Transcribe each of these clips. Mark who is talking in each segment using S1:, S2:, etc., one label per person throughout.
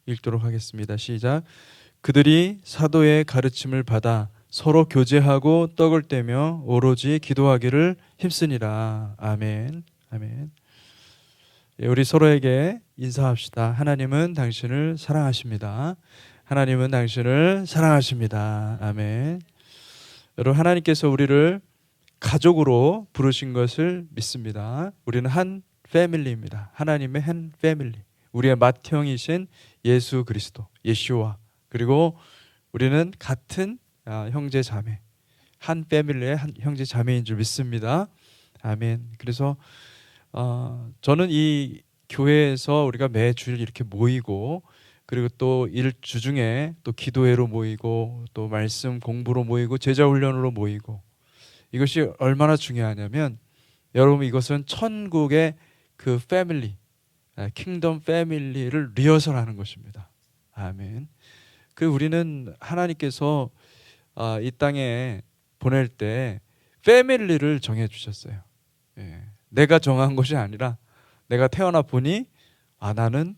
S1: 읽도록 하겠습니다. 시작. 그들이 사도의 가르침을 받아 서로 교제하고 떡을 떼며 오로지 기도하기를 힘쓰니라. 아멘. 아멘. 예, 우리 서로에게 인사합시다. 하나님은 당신을 사랑하십니다. 하나님은 당신을 사랑하십니다. 아멘. 여러분, 하나님께서 우리를 가족으로 부르신 것을 믿습니다. 우리는 한 패밀리입니다. 하나님의 한 패밀리. 우리의 맏형이신 예수 그리스도, 예시오와, 그리고 우리는 같은 형제 자매, 한 패밀리의 한 형제 자매인 줄 믿습니다. 아멘. 그래서 저는 이 교회에서 우리가 매주일 이렇게 모이고, 그리고 또 일주 중에 또 기도회로 모이고, 또 말씀 공부로 모이고, 제자 훈련으로 모이고, 이것이 얼마나 중요하냐면, 여러분, 이것은 천국의 그 패밀리, 킹덤 패밀리를 리허설하는 것입니다. 아멘. 그 우리는 하나님께서 이 땅에 보낼 때 패밀리를 정해 주셨어요. 예. 내가 정한 것이 아니라 내가 태어나 보니 나는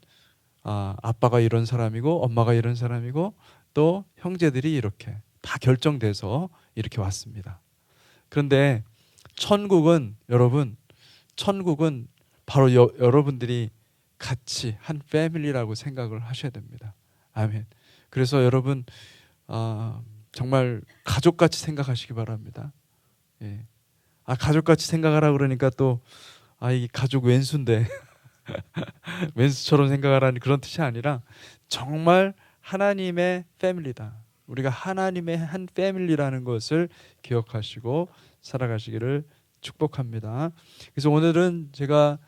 S1: 아빠가 이런 사람이고 엄마가 이런 사람이고 또 형제들이 이렇게 다 결정돼서 이렇게 왔습니다. 그런데 천국은, 여러분, 천국은 바로 여러분들이 같이 한 패밀리라고 생각을 하셔야 됩니다. 아멘. 그래서 여러분 정말 가족같이 생각하시기 바랍니다. 예. 가족같이 생각하라 그러니까 또 이 가족 왼수인데 왼수처럼 생각하라는 그런 뜻이 아니라 정말 하나님의 패밀리다. 우리가 하나님의 한 패밀리라는 것을 기억하시고 살아가시기를 축복합니다. 그래서 오늘은 제가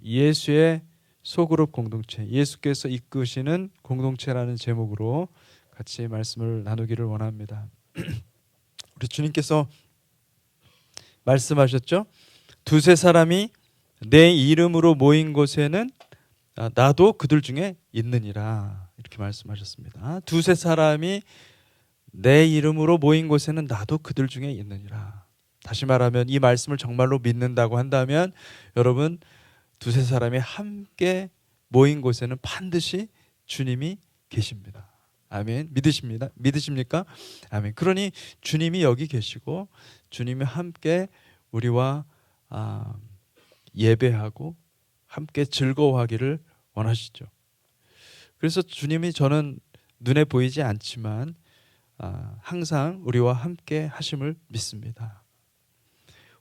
S1: 예수의 소그룹 공동체, 예수께서 이끄시는 공동체라는 제목으로 같이 말씀을 나누기를 원합니다. 우리 주님께서 말씀하셨죠? 두세 사람이 내 이름으로 모인 곳에는 나도 그들 중에 있느니라, 이렇게 말씀하셨습니다. 두세 사람이 내 이름으로 모인 곳에는 나도 그들 중에 있느니라. 다시 말하면 이 말씀을 정말로 믿는다고 한다면 여러분, 두세 사람이 함께 모인 곳에는 반드시 주님이 계십니다. 아멘. 믿으십니까? 아멘. 그러니 주님이 여기 계시고 주님이 함께 우리와 예배하고 함께 즐거워하기를 원하시죠. 그래서 주님이 저는 눈에 보이지 않지만 항상 우리와 함께 하심을 믿습니다.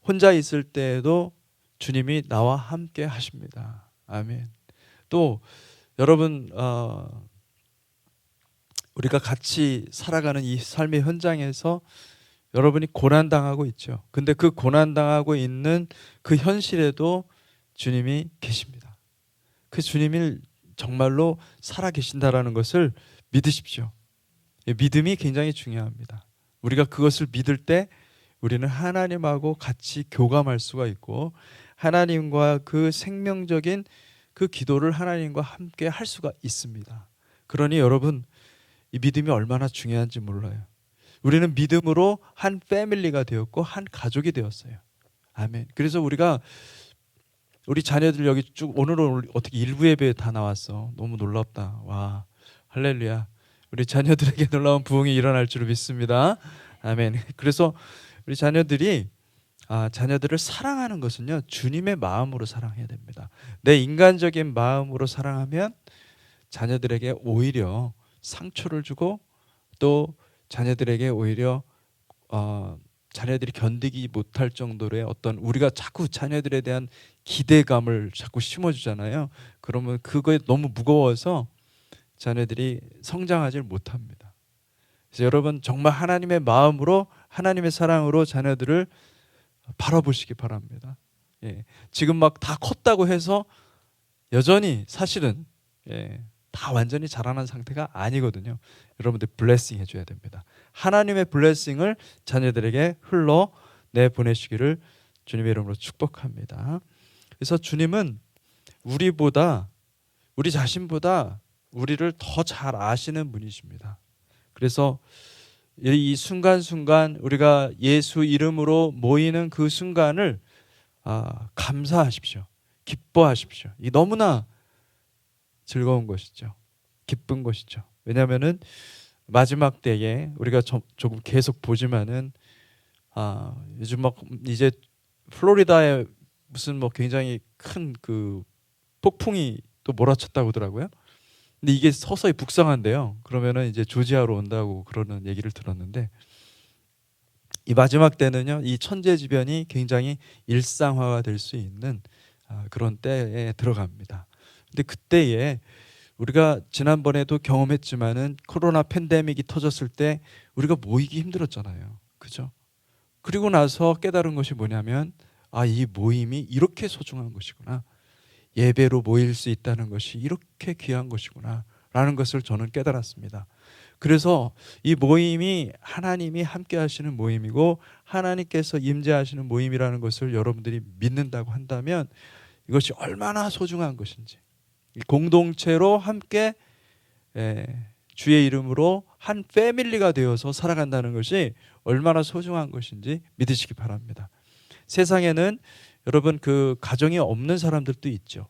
S1: 혼자 있을 때에도 주님이 나와 함께 하십니다. 아멘. 또 여러분, 우리가 같이 살아가는 이 삶의 현장에서 여러분이 고난당하고 있죠. 근데 그 고난당하고 있는 그 현실에도 주님이 계십니다. 그 주님이 정말로 살아계신다라는 것을 믿으십시오. 믿음이 굉장히 중요합니다. 우리가 그것을 믿을 때 우리는 하나님하고 같이 교감할 수가 있고 하나님과 그 생명적인 그 기도를 하나님과 함께 할 수가 있습니다. 그러니 여러분, 이 믿음이 얼마나 중요한지 몰라요. 우리는 믿음으로 한 패밀리가 되었고 한 가족이 되었어요. 아멘. 그래서 우리 자녀들 여기 쭉 오늘은 어떻게 일부 예배에 다 나왔어. 너무 놀랍다. 와, 할렐루야. 우리 자녀들에게 놀라운 부흥이 일어날 줄 믿습니다. 아멘. 그래서 우리 자녀들이 자녀들을 사랑하는 것은요, 주님의 마음으로 사랑해야 됩니다. 내 인간적인 마음으로 사랑하면 자녀들에게 오히려 상처를 주고 또 자녀들에게 오히려 자녀들이 견디지 못할 정도의 어떤, 우리가 자꾸 자녀들에 대한 기대감을 자꾸 심어주잖아요. 그러면 그거에 너무 무거워서 자녀들이 성장하지 못합니다. 그래서 여러분, 정말 하나님의 마음으로 하나님의 사랑으로 자녀들을 바라보시기 바랍니다. 예. 지금 막 다 컸다고 해서 여전히 사실은 다 완전히 자라난 상태가 아니거든요. 여러분들 블레싱 해줘야 됩니다. 하나님의 블레싱을 자녀들에게 흘러내 보내시기를 주님의 이름으로 축복합니다. 그래서 주님은 우리 자신보다 우리를 더 잘 아시는 분이십니다. 그래서 이 순간순간 우리가 예수 이름으로 모이는 그 순간을 감사하십시오. 기뻐하십시오. 이 너무나 즐거운 것이죠. 기쁜 것이죠. 왜냐하면은 마지막 때에 우리가 조금 계속 보지만은 요즘 막 이제 플로리다에 무슨 뭐 굉장히 큰 그 폭풍이 또 몰아쳤다고 하더라고요. 근데 이게 서서히 북상한대요. 그러면은 이제 조지아로 온다고 그러는 얘기를 들었는데, 이 마지막 때는요, 이 천재지변이 굉장히 일상화가 될 수 있는 그런 때에 들어갑니다. 근데 그때에 우리가 지난번에도 경험했지만은 코로나 팬데믹이 터졌을 때 우리가 모이기 힘들었잖아요. 그죠? 그리고 나서 깨달은 것이 뭐냐면, 이 모임이 이렇게 소중한 것이구나. 예배로 모일 수 있다는 것이 이렇게 귀한 것이구나 라는 것을 저는 깨달았습니다. 그래서 이 모임이 하나님이 함께 하시는 모임이고 하나님께서 임재하시는 모임이라는 것을 여러분들이 믿는다고 한다면 이것이 얼마나 소중한 것인지, 공동체로 함께 주의 이름으로 한 패밀리가 되어서 살아간다는 것이 얼마나 소중한 것인지 믿으시기 바랍니다. 세상에는 여러분 그 가정이 없는 사람들도 있죠.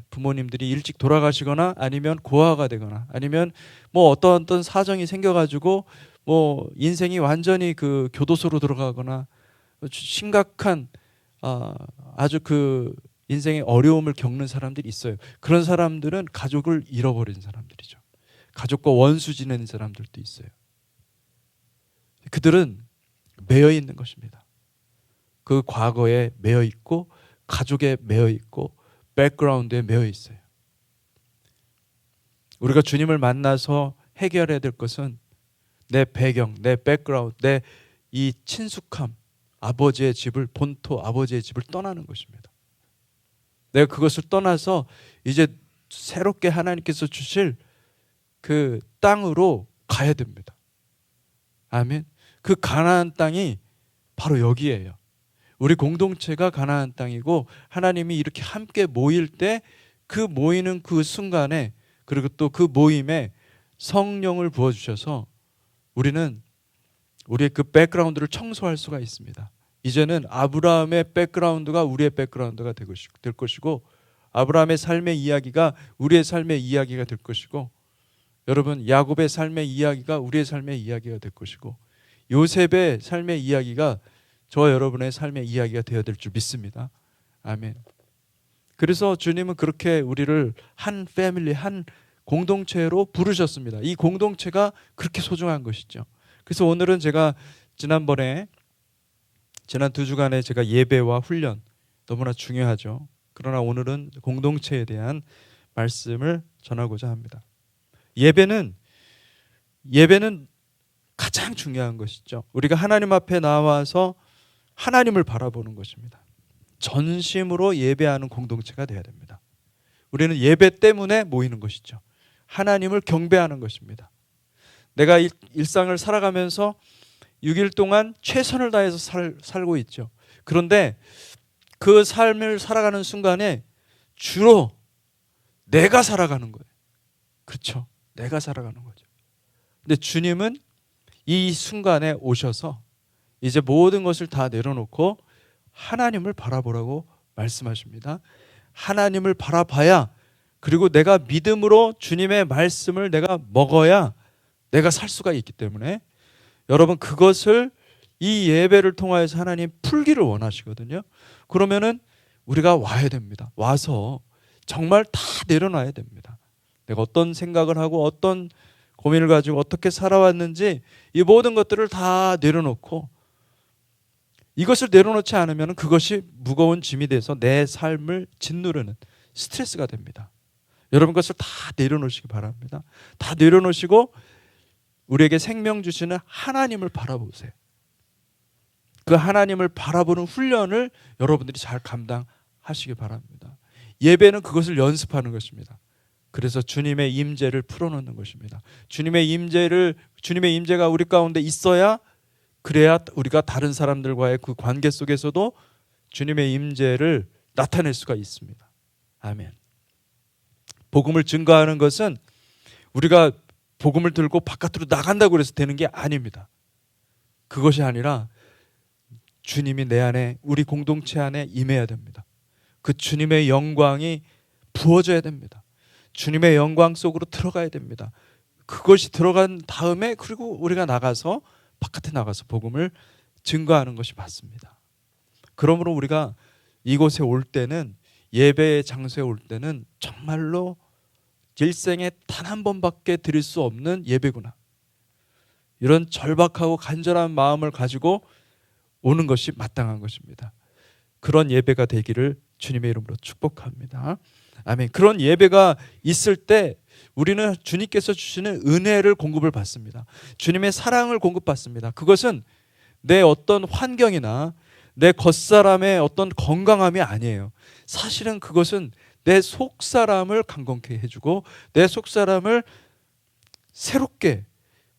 S1: 부모님들이 일찍 돌아가시거나 아니면 고아가 되거나 아니면 뭐 어떤 사정이 생겨가지고 뭐 인생이 완전히 그 교도소로 들어가거나 심각한 아주 그 인생의 어려움을 겪는 사람들이 있어요. 그런 사람들은 가족을 잃어버린 사람들이죠. 가족과 원수 지내는 사람들도 있어요. 그들은 매여 있는 것입니다. 그 과거에 매여 있고 가족에 매여 있고 백그라운드에 매여 있어요. 우리가 주님을 만나서 해결해야 될 것은 내 배경, 내 백그라운드, 내 이 친숙함, 아버지의 집을, 본토 아버지의 집을 떠나는 것입니다. 내가 그것을 떠나서 이제 새롭게 하나님께서 주실 그 땅으로 가야 됩니다. 아멘. 그 가나안 땅이 바로 여기예요. 우리 공동체가 가나안 땅이고 하나님이 이렇게 함께 모일 때 그 모이는 그 순간에, 그리고 또 그 모임에 성령을 부어주셔서 우리는 우리의 그 백그라운드를 청소할 수가 있습니다. 이제는 아브라함의 백그라운드가 우리의 백그라운드가 될 것이고 아브라함의 삶의 이야기가 우리의 삶의 이야기가 될 것이고, 여러분 야곱의 삶의 이야기가 우리의 삶의 이야기가 될 것이고, 요셉의 삶의 이야기가 저와 여러분의 삶의 이야기가 되어야 될 줄 믿습니다. 아멘. 그래서 주님은 그렇게 우리를 한 패밀리, 한 공동체로 부르셨습니다. 이 공동체가 그렇게 소중한 것이죠. 그래서 오늘은 제가 지난 2주간에 제가 예배와 훈련 너무나 중요하죠. 그러나 오늘은 공동체에 대한 말씀을 전하고자 합니다. 예배는 가장 중요한 것이죠. 우리가 하나님 앞에 나와서 하나님을 바라보는 것입니다. 전심으로 예배하는 공동체가 되어야 됩니다. 우리는 예배 때문에 모이는 것이죠. 하나님을 경배하는 것입니다. 내가 일상을 살아가면서 6일 동안 최선을 다해서 살고 있죠. 그런데 그 삶을 살아가는 순간에 주로 내가 살아가는 거예요. 그렇죠. 내가 살아가는 거죠. 근데 주님은 이 순간에 오셔서 이제 모든 것을 다 내려놓고 하나님을 바라보라고 말씀하십니다. 하나님을 바라봐야, 그리고 내가 믿음으로 주님의 말씀을 내가 먹어야 내가 살 수가 있기 때문에 여러분 그것을 이 예배를 통하여서 하나님 풀기를 원하시거든요. 그러면은 우리가 와야 됩니다. 와서 정말 다 내려놔야 됩니다. 내가 어떤 생각을 하고 어떤 고민을 가지고 어떻게 살아왔는지 이 모든 것들을 다 내려놓고, 이것을 내려놓지 않으면 그것이 무거운 짐이 돼서 내 삶을 짓누르는 스트레스가 됩니다. 여러분 그것을 다 내려놓으시기 바랍니다. 다 내려놓으시고 우리에게 생명 주시는 하나님을 바라보세요. 그 하나님을 바라보는 훈련을 여러분들이 잘 감당하시기 바랍니다. 예배는 그것을 연습하는 것입니다. 그래서 주님의 임재를 풀어놓는 것입니다. 주님의 임재가 우리 가운데 있어야, 그래야 우리가 다른 사람들과의 그 관계 속에서도 주님의 임재를 나타낼 수가 있습니다. 아멘. 복음을 증거하는 것은 우리가 복음을 들고 바깥으로 나간다고 해서 되는 게 아닙니다. 그것이 아니라 주님이 내 안에, 우리 공동체 안에 임해야 됩니다. 그 주님의 영광이 부어져야 됩니다. 주님의 영광 속으로 들어가야 됩니다. 그것이 들어간 다음에 그리고 우리가 나가서 바깥에 나가서 복음을 증거하는 것이 맞습니다. 그러므로 우리가 이곳에 올 때는, 예배의 장소에 올 때는 정말로 일생에 단 한 번밖에 드릴 수 없는 예배구나, 이런 절박하고 간절한 마음을 가지고 오는 것이 마땅한 것입니다. 그런 예배가 되기를 주님의 이름으로 축복합니다. 아멘. 그런 예배가 있을 때 우리는 주님께서 주시는 은혜를 공급을 받습니다. 주님의 사랑을 공급받습니다. 그것은 내 어떤 환경이나 내 겉사람의 어떤 건강함이 아니에요. 사실은 그것은 내 속사람을 강건케 해주고 내 속사람을 새롭게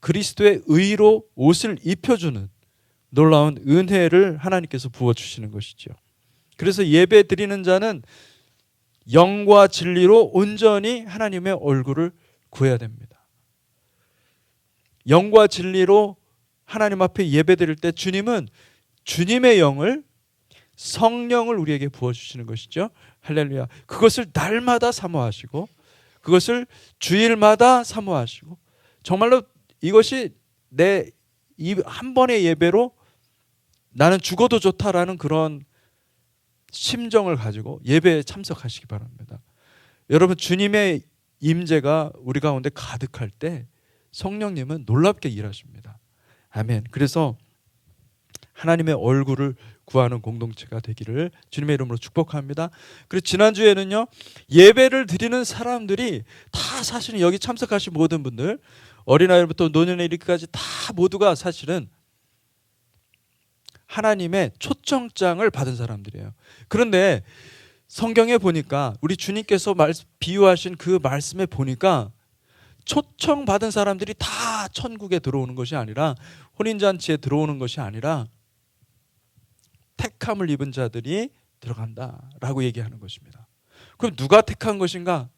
S1: 그리스도의 의로 옷을 입혀주는 놀라운 은혜를 하나님께서 부어주시는 것이죠. 그래서 예배 드리는 자는 영과 진리로 온전히 하나님의 얼굴을 구해야 됩니다. 영과 진리로 하나님 앞에 예배 드릴 때 주님은 주님의 영을, 성령을 우리에게 부어주시는 것이죠. 할렐루야. 그것을 날마다 사모하시고 그것을 주일마다 사모하시고, 정말로 이것이 내 이 한 번의 예배로 나는 죽어도 좋다라는 그런 심정을 가지고 예배에 참석하시기 바랍니다. 여러분, 주님의 임재가 우리 가운데 가득할 때 성령님은 놀랍게 일하십니다. 아멘. 그래서 하나님의 얼굴을 구하는 공동체가 되기를 주님의 이름으로 축복합니다. 그리고 지난주에는요, 예배를 드리는 사람들이 다 사실은 여기 참석하신 모든 분들, 어린아이부터 노년에 이르기까지 다 모두가 사실은 하나님의 초청장을 받은 사람들이에요. 그런데 성경에 보니까, 우리 주님께서 비유하신 그 말씀에 보니까 초청받은 사람들이 다 천국에 들어오는 것이 아니라, 혼인잔치에 들어오는 것이 아니라 택함을 입은 자들이 들어간다라고 얘기하는 것입니다. 그럼 누가 택한 것인가?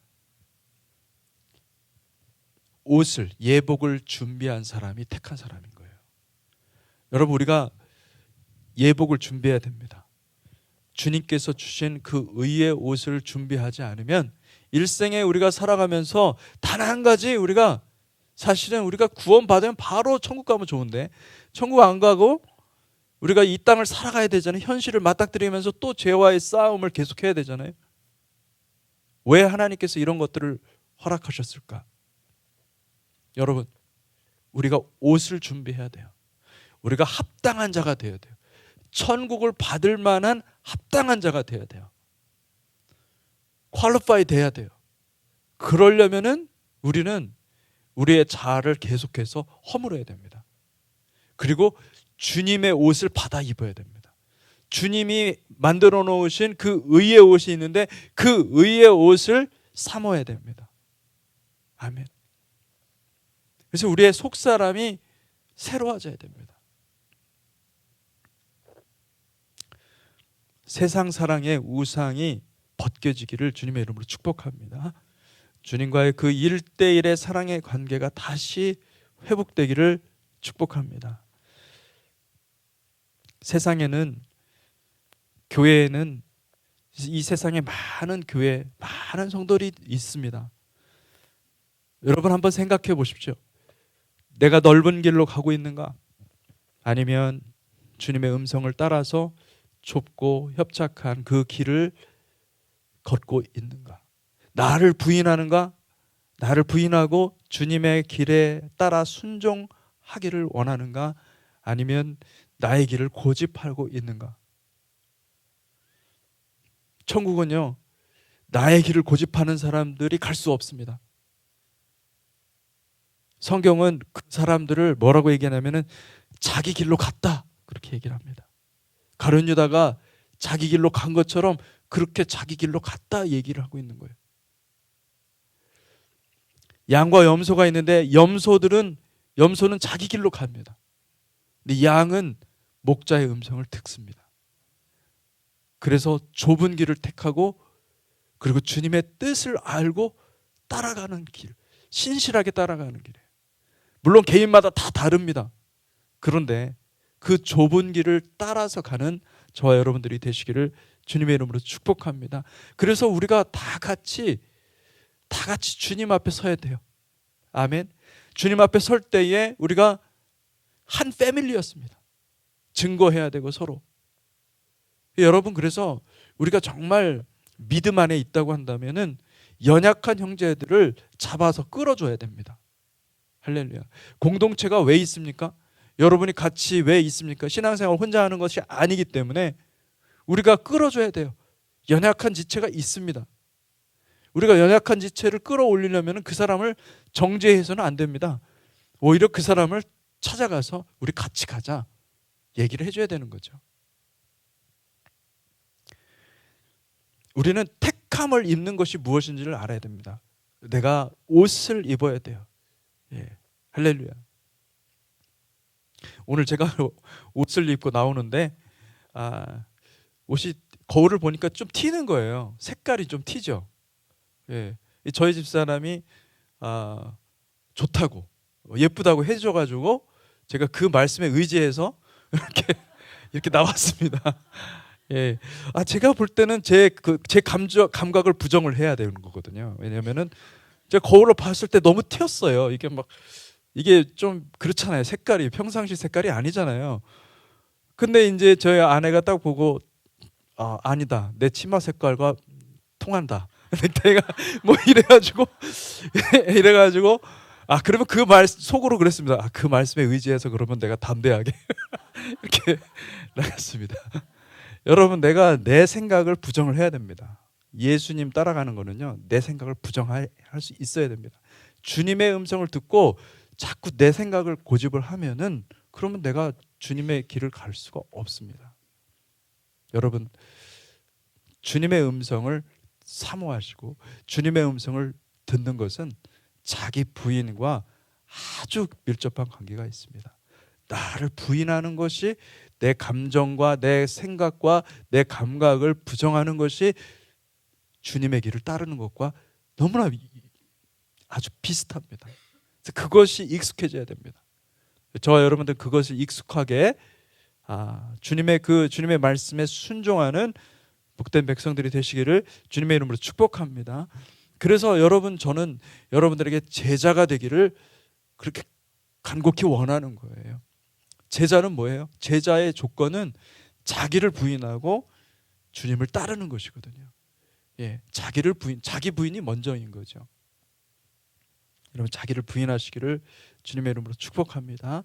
S1: 옷을, 예복을 준비한 사람이 택한 사람인 거예요. 여러분, 우리가 예복을 준비해야 됩니다. 주님께서 주신 그 의의 옷을 준비하지 않으면 일생에 우리가 살아가면서 단 한 가지, 우리가 사실은 우리가 구원받으면 바로 천국 가면 좋은데 천국 안 가고 우리가 이 땅을 살아가야 되잖아요. 현실을 맞닥뜨리면서 또 죄와의 싸움을 계속해야 되잖아요. 왜 하나님께서 이런 것들을 허락하셨을까? 여러분, 우리가 옷을 준비해야 돼요. 우리가 합당한 자가 되어야 돼요. 천국을 받을 만한 합당한 자가 되어야 돼요. 퀄리파이 돼야 돼요. 그러려면은 우리는 우리의 자아를 계속해서 허물어야 됩니다. 그리고 주님의 옷을 받아 입어야 됩니다. 주님이 만들어 놓으신 그 의의 옷이 있는데 그 의의 옷을 사모해야 됩니다. 아멘. 그래서 우리의 속사람이 새로워져야 됩니다. 세상 사랑의 우상이 벗겨지기를 주님의 이름으로 축복합니다. 주님과의 그 1대1의 사랑의 관계가 다시 회복되기를 축복합니다. 세상에는, 교회에는, 이 세상에 많은 교회, 많은 성도들이 있습니다. 여러분 한번 생각해 보십시오. 내가 넓은 길로 가고 있는가? 아니면 주님의 음성을 따라서 좁고 협착한 그 길을 걷고 있는가? 나를 부인하는가? 나를 부인하고 주님의 길에 따라 순종하기를 원하는가? 아니면 나의 길을 고집하고 있는가? 천국은요, 나의 길을 고집하는 사람들이 갈 수 없습니다. 성경은 그 사람들을 뭐라고 얘기하냐면은 자기 길로 갔다, 그렇게 얘기를 합니다. 가룟 유다가 자기 길로 간 것처럼 그렇게 자기 길로 갔다 얘기를 하고 있는 거예요. 양과 염소가 있는데 염소는 자기 길로 갑니다. 근데 양은 목자의 음성을 듣습니다. 그래서 좁은 길을 택하고 그리고 주님의 뜻을 알고 따라가는 길, 신실하게 따라가는 길이에요. 물론 개인마다 다 다릅니다. 그런데 그 좁은 길을 따라서 가는 저와 여러분들이 되시기를 주님의 이름으로 축복합니다. 그래서 우리가 다 같이 다 같이 주님 앞에 서야 돼요. 아멘. 주님 앞에 설 때에 우리가 한 패밀리였습니다. 증거해야 되고 서로. 여러분, 그래서 우리가 정말 믿음 안에 있다고 한다면은 연약한 형제들을 잡아서 끌어줘야 됩니다. 할렐루야. 공동체가 왜 있습니까? 여러분이 같이 왜 있습니까? 신앙생활 혼자 하는 것이 아니기 때문에 우리가 끌어줘야 돼요. 연약한 지체가 있습니다. 우리가 연약한 지체를 끌어올리려면 그 사람을 정죄해서는 안 됩니다. 오히려 그 사람을 찾아가서 우리 같이 가자 얘기를 해줘야 되는 거죠. 우리는 택함을 입는 것이 무엇인지를 알아야 됩니다. 내가 옷을 입어야 돼요. 예, 할렐루야. 오늘 제가 옷을 입고 나오는데 옷이 거울을 보니까 좀 튀는 거예요. 색깔이 좀 튀죠. 예, 저희 집사람이 좋다고 예쁘다고 해줘가지고 제가 그 말씀에 의지해서 이렇게 나왔습니다. 예, 제가 볼 때는 제 감각을 부정을 해야 되는 거거든요. 왜냐면은 제가 거울을 봤을 때 너무 튀었어요. 이게 좀 그렇잖아요. 색깔이 평상시 색깔이 아니잖아요. 근데 이제 저희 아내가 딱 보고 아니다. 내 치마 색깔과 통한다. 내가 뭐 이래가지고 그러면 그 말 속으로 그랬습니다. 그 말씀에 의지해서 그러면 내가 담대하게 이렇게 나갔습니다. 여러분, 내가 내 생각을 부정을 해야 됩니다. 예수님 따라가는 거는요, 내 생각을 부정할 수 있어야 됩니다. 주님의 음성을 듣고 자꾸 내 생각을 고집을 하면은 그러면 내가 주님의 길을 갈 수가 없습니다. 여러분, 주님의 음성을 사모하시고 주님의 음성을 듣는 것은 자기 부인과 아주 밀접한 관계가 있습니다. 나를 부인하는 것이 내 감정과 내 생각과 내 감각을 부정하는 것이 주님의 길을 따르는 것과 너무나 아주 비슷합니다. 그것이 익숙해져야 됩니다. 저와 여러분들 그것을 익숙하게 주님의 말씀에 순종하는 복된 백성들이 되시기를 주님의 이름으로 축복합니다. 그래서 저는 여러분들에게 제자가 되기를 그렇게 간곡히 원하는 거예요. 제자는 뭐예요? 제자의 조건은 자기를 부인하고 주님을 따르는 것이거든요. 예, 자기 부인이 먼저인 거죠. 여러분, 자기를 부인하시기를 주님의 이름으로 축복합니다.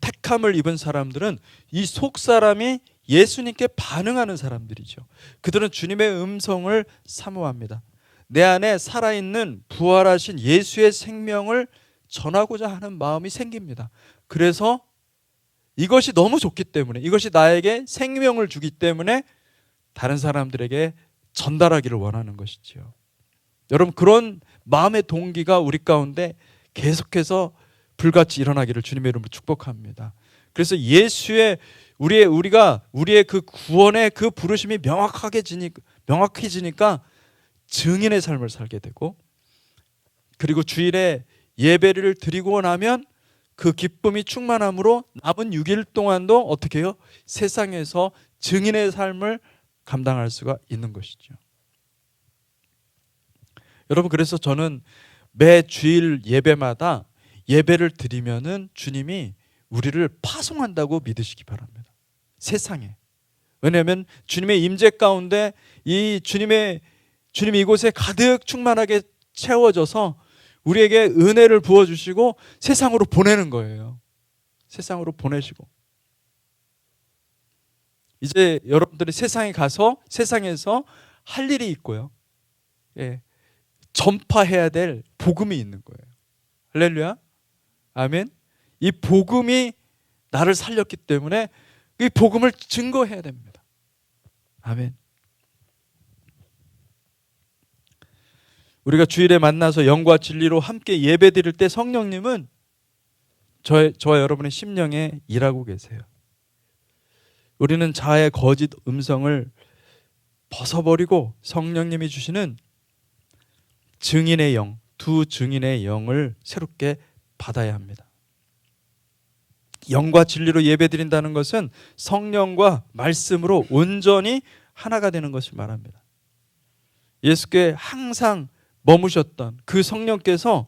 S1: 택함을 입은 사람들은 이 속사람이 예수님께 반응하는 사람들이죠. 그들은 주님의 음성을 사모합니다. 내 안에 살아있는 부활하신 예수의 생명을 전하고자 하는 마음이 생깁니다. 그래서 이것이 너무 좋기 때문에, 이것이 나에게 생명을 주기 때문에 다른 사람들에게 전달하기를 원하는 것이지요. 여러분, 그런 마음의 동기가 우리 가운데 계속해서 불같이 일어나기를 주님의 이름으로 축복합니다. 그래서 우리의 그 구원의 그 부르심이 명확해지니까 증인의 삶을 살게 되고, 그리고 주일에 예배를 드리고 나면 그 기쁨이 충만함으로 남은 6일 동안도 어떻게 해요? 세상에서 증인의 삶을 감당할 수가 있는 것이죠. 여러분, 그래서 저는 매 주일 예배마다 예배를 드리면은 주님이 우리를 파송한다고 믿으시기 바랍니다. 세상에. 왜냐하면 주님의 임재 가운데 주님 이곳에 가득 충만하게 채워져서 우리에게 은혜를 부어주시고 세상으로 보내는 거예요. 세상으로 보내시고. 이제 여러분들이 세상에 가서 세상에서 할 일이 있고요. 예, 전파해야 될 복음이 있는 거예요. 할렐루야. 아멘. 이 복음이 나를 살렸기 때문에 이 복음을 증거해야 됩니다. 아멘. 우리가 주일에 만나서 영과 진리로 함께 예배드릴 때 성령님은 저와 여러분의 심령에 일하고 계세요. 우리는 자아의 거짓 음성을 벗어버리고 성령님이 주시는 증인의 영, 두 증인의 영을 새롭게 받아야 합니다. 영과 진리로 예배드린다는 것은 성령과 말씀으로 온전히 하나가 되는 것을 말합니다. 예수께 항상 머무셨던 그 성령께서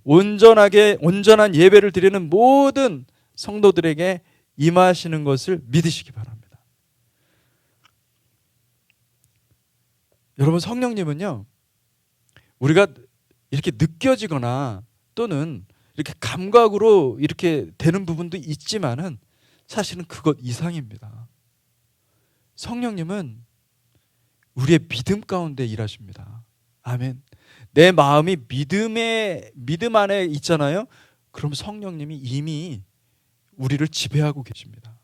S1: 온전한 예배를 드리는 모든 성도들에게 임하시는 것을 믿으시기 바랍니다. 여러분, 성령님은요, 우리가 이렇게 느껴지거나 또는 이렇게 감각으로 이렇게 되는 부분도 있지만은 사실은 그것 이상입니다. 성령님은 우리의 믿음 가운데 일하십니다. 아멘. 내 마음이 믿음 안에 있잖아요. 그럼 성령님이 이미 우리를 지배하고 계십니다.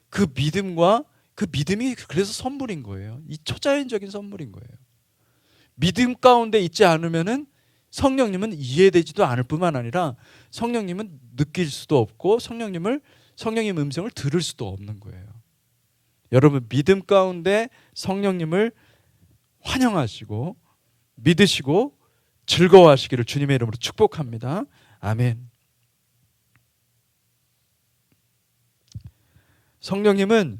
S1: 그 믿음이 그래서 선물인 거예요. 이 초자연적인 선물인 거예요. 믿음 가운데 있지 않으면은 성령님은 이해되지도 않을 뿐만 아니라 성령님은 느낄 수도 없고 성령님 음성을 들을 수도 없는 거예요. 여러분, 믿음 가운데 성령님을 환영하시고 믿으시고 즐거워하시기를 주님의 이름으로 축복합니다. 아멘. 성령님은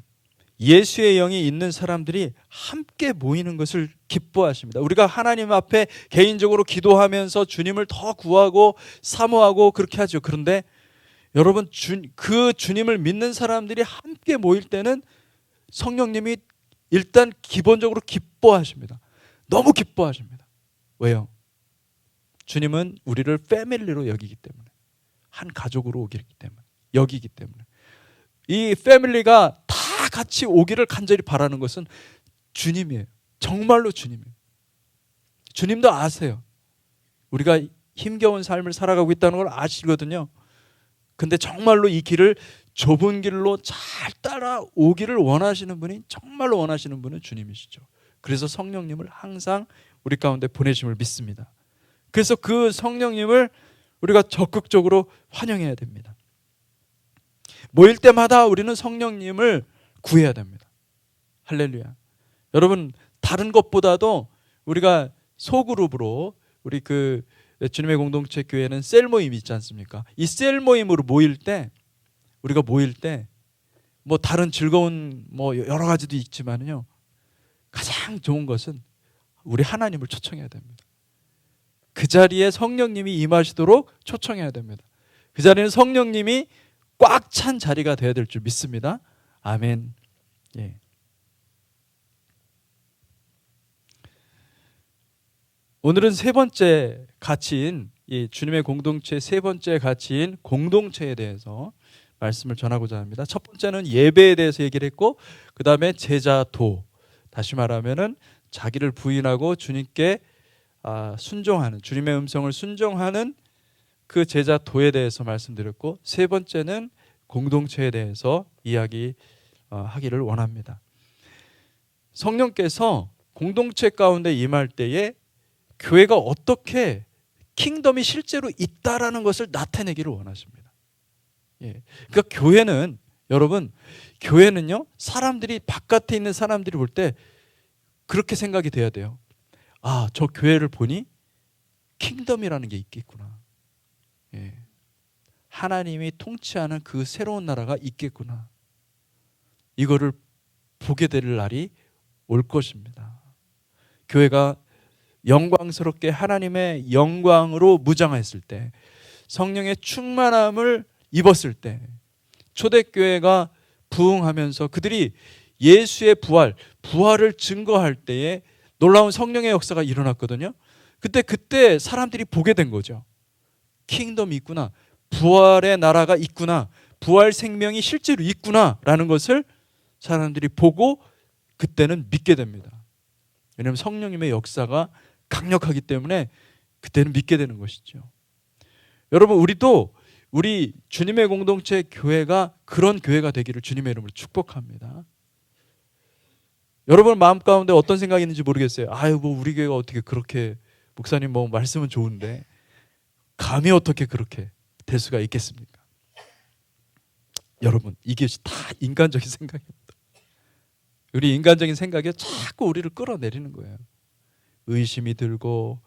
S1: 예수의 영이 있는 사람들이 함께 모이는 것을 기뻐하십니다. 우리가 하나님 앞에 개인적으로 기도하면서 주님을 더 구하고 사모하고 그렇게 하죠. 그런데 여러분, 그 주님을 믿는 사람들이 함께 모일 때는 성령님이 일단 기본적으로 기뻐하십니다. 너무 기뻐하십니다. 왜요? 주님은 우리를 패밀리로 여기기 때문에, 한 가족으로 여기기 때문에 이 패밀리가 다 같이 오기를 간절히 바라는 것은 주님이에요. 정말로 주님이에요. 주님도 아세요. 우리가 힘겨운 삶을 살아가고 있다는 걸 아시거든요. 근데 정말로 이 길을 좁은 길로 잘 따라오기를 원하시는 분이, 정말로 원하시는 분은 주님이시죠. 그래서 성령님을 항상 우리 가운데 보내심을 믿습니다. 그래서 그 성령님을 우리가 적극적으로 환영해야 됩니다. 모일 때마다 우리는 성령님을 구해야 됩니다. 할렐루야. 여러분, 다른 것보다도 우리가 소그룹으로, 우리 그 주님의 공동체 교회는 셀 모임이 있지 않습니까? 이 셀 모임으로 우리가 모일 때 뭐 다른 즐거운 뭐 여러 가지도 있지만요, 가장 좋은 것은 우리 하나님을 초청해야 됩니다. 그 자리에 성령님이 임하시도록 초청해야 됩니다. 그 자리는 성령님이 꽉 찬 자리가 되어야 될 줄 믿습니다. 아멘. 예. 오늘은 세 번째 가치인, 주님의 공동체의 세 번째 가치인 공동체에 대해서 말씀을 전하고자 합니다. 첫 번째는 예배에 대해서 얘기를 했고, 그 다음에 제자도, 다시 말하면은 자기를 부인하고 주님께 순종하는, 주님의 음성을 순종하는 그 제자도에 대해서 말씀드렸고, 세 번째는 공동체에 대해서 이야기하기를 원합니다. 성령께서 공동체 가운데 임할 때에 교회가 어떻게 킹덤이 실제로 있다라는 것을 나타내기를 원하십니다. 예. 그러니까 교회는, 여러분, 교회는요, 사람들이, 바깥에 있는 사람들이 볼 때 그렇게 생각이 돼야 돼요. 아, 저 교회를 보니 킹덤이라는 게 있겠구나. 예. 하나님이 통치하는 그 새로운 나라가 있겠구나. 이거를 보게 될 날이 올 것입니다. 교회가 영광스럽게 하나님의 영광으로 무장했을 때, 성령의 충만함을 입었을 때, 초대교회가 부흥하면서 그들이 예수의 부활을 증거할 때에 놀라운 성령의 역사가 일어났거든요. 그때 사람들이 보게 된 거죠. 킹덤이 있구나, 부활의 나라가 있구나, 부활 생명이 실제로 있구나 라는 것을 사람들이 보고 그때는 믿게 됩니다. 왜냐하면 성령님의 역사가 강력하기 때문에 그때는 믿게 되는 것이죠. 여러분, 우리 주님의 공동체 교회가 그런 교회가 되기를 주님의 이름으로 축복합니다. 여러분 마음 가운데 어떤 생각이 있는지 모르겠어요. 아유, 뭐 우리 교회가 어떻게 그렇게, 목사님 뭐 말씀은 좋은데 감히 어떻게 그렇게 될 수가 있겠습니까? 여러분, 이게 다 인간적인 생각입니다. 우리 인간적인 생각이 자꾸 우리를 끌어내리는 거예요. 의심이 들고